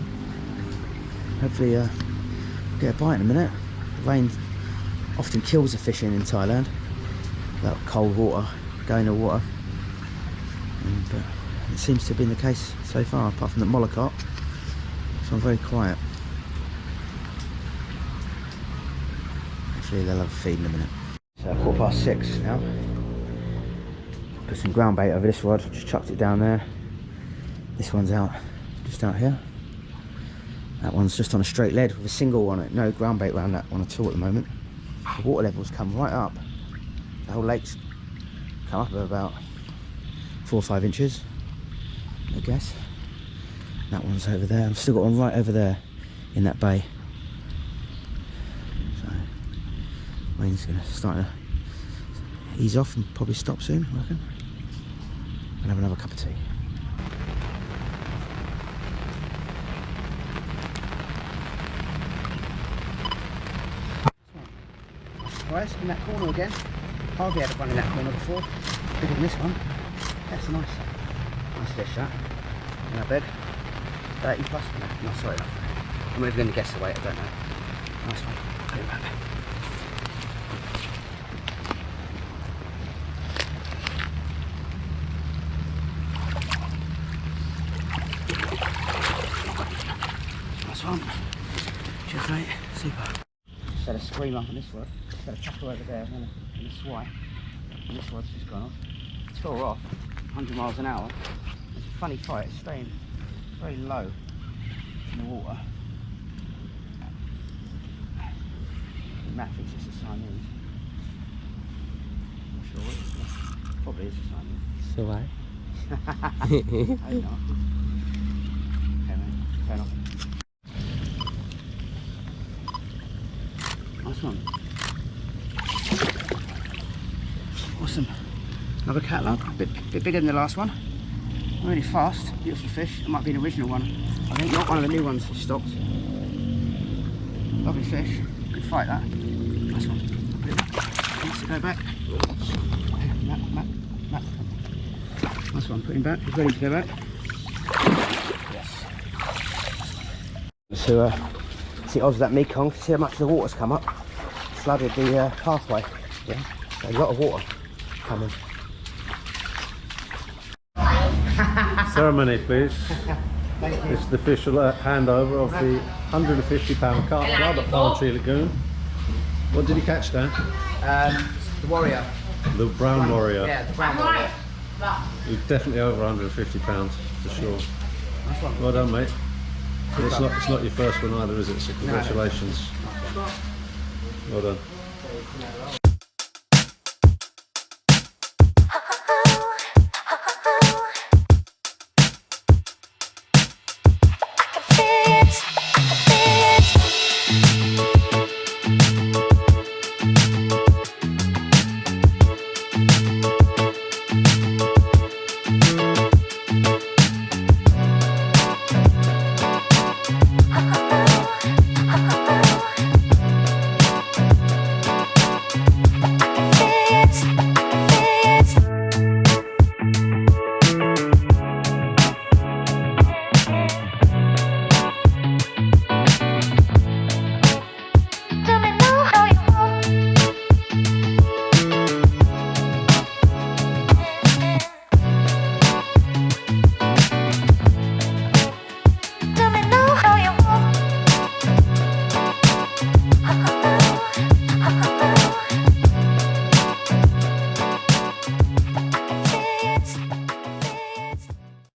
Hopefully get a bite in a minute. The rain often kills the fishing in Thailand. That cold water, going to water. But it seems to have been the case so far, apart from the mollicot. So I'm very quiet. Hopefully they'll have a feed in a minute. So 6:15 now. Put some ground bait over this rod, just chucked it down there. This one's out, just out here. That one's just on a straight lead with a single on it. No ground bait around that one at all at the moment. The water levels come right up. The whole lake's come up about 4 or 5 inches, I guess. That one's over there. I've still got one right over there in that bay. So rain's gonna start to ease off and probably stop soon, I reckon. And have another cup of tea. Surprise, in that corner again. Hardly had one in that corner before. Bigger than this one. That's a nice fish that. How big? 30 plus? No, sorry enough. I'm not even going to guess the weight, I don't know. Nice one. Put it back. Nice one. Cheers mate, super. Just had a streamer on this rod. It's got a tackle over there and a swipe. And this rod's just gone off. It tore off 100 miles an hour. It's a funny fight, it's staying very low in the water. Matt thinks it's a Siamese. Not sure what it is. Probably is a Siamese. สวย I don't know. Okay, mate. Fair enough. Nice one. Awesome. Another Catla, a bit bigger than the last one. Really fast, beautiful fish. It might be an original one. I think not one of the new ones stocked. Lovely fish. Good fight that. Nice one. Put it back. Needs to go back. Matt. Nice one. Put him back. He's ready to go back. Yes. So see Oz that Mekong. See how much the water's come up. Flooded the pathway. Yeah. A lot of water coming. Ceremony, please. Thank you. This is the official handover of the £150 Carp Club at Palm Tree Lagoon. What did you catch, Dan? The warrior. The brown warrior. Yeah, the brown warrior. You're definitely over £150 for sure. Nice one. Well done, mate. It's not your first one either, is it? So congratulations. Well done.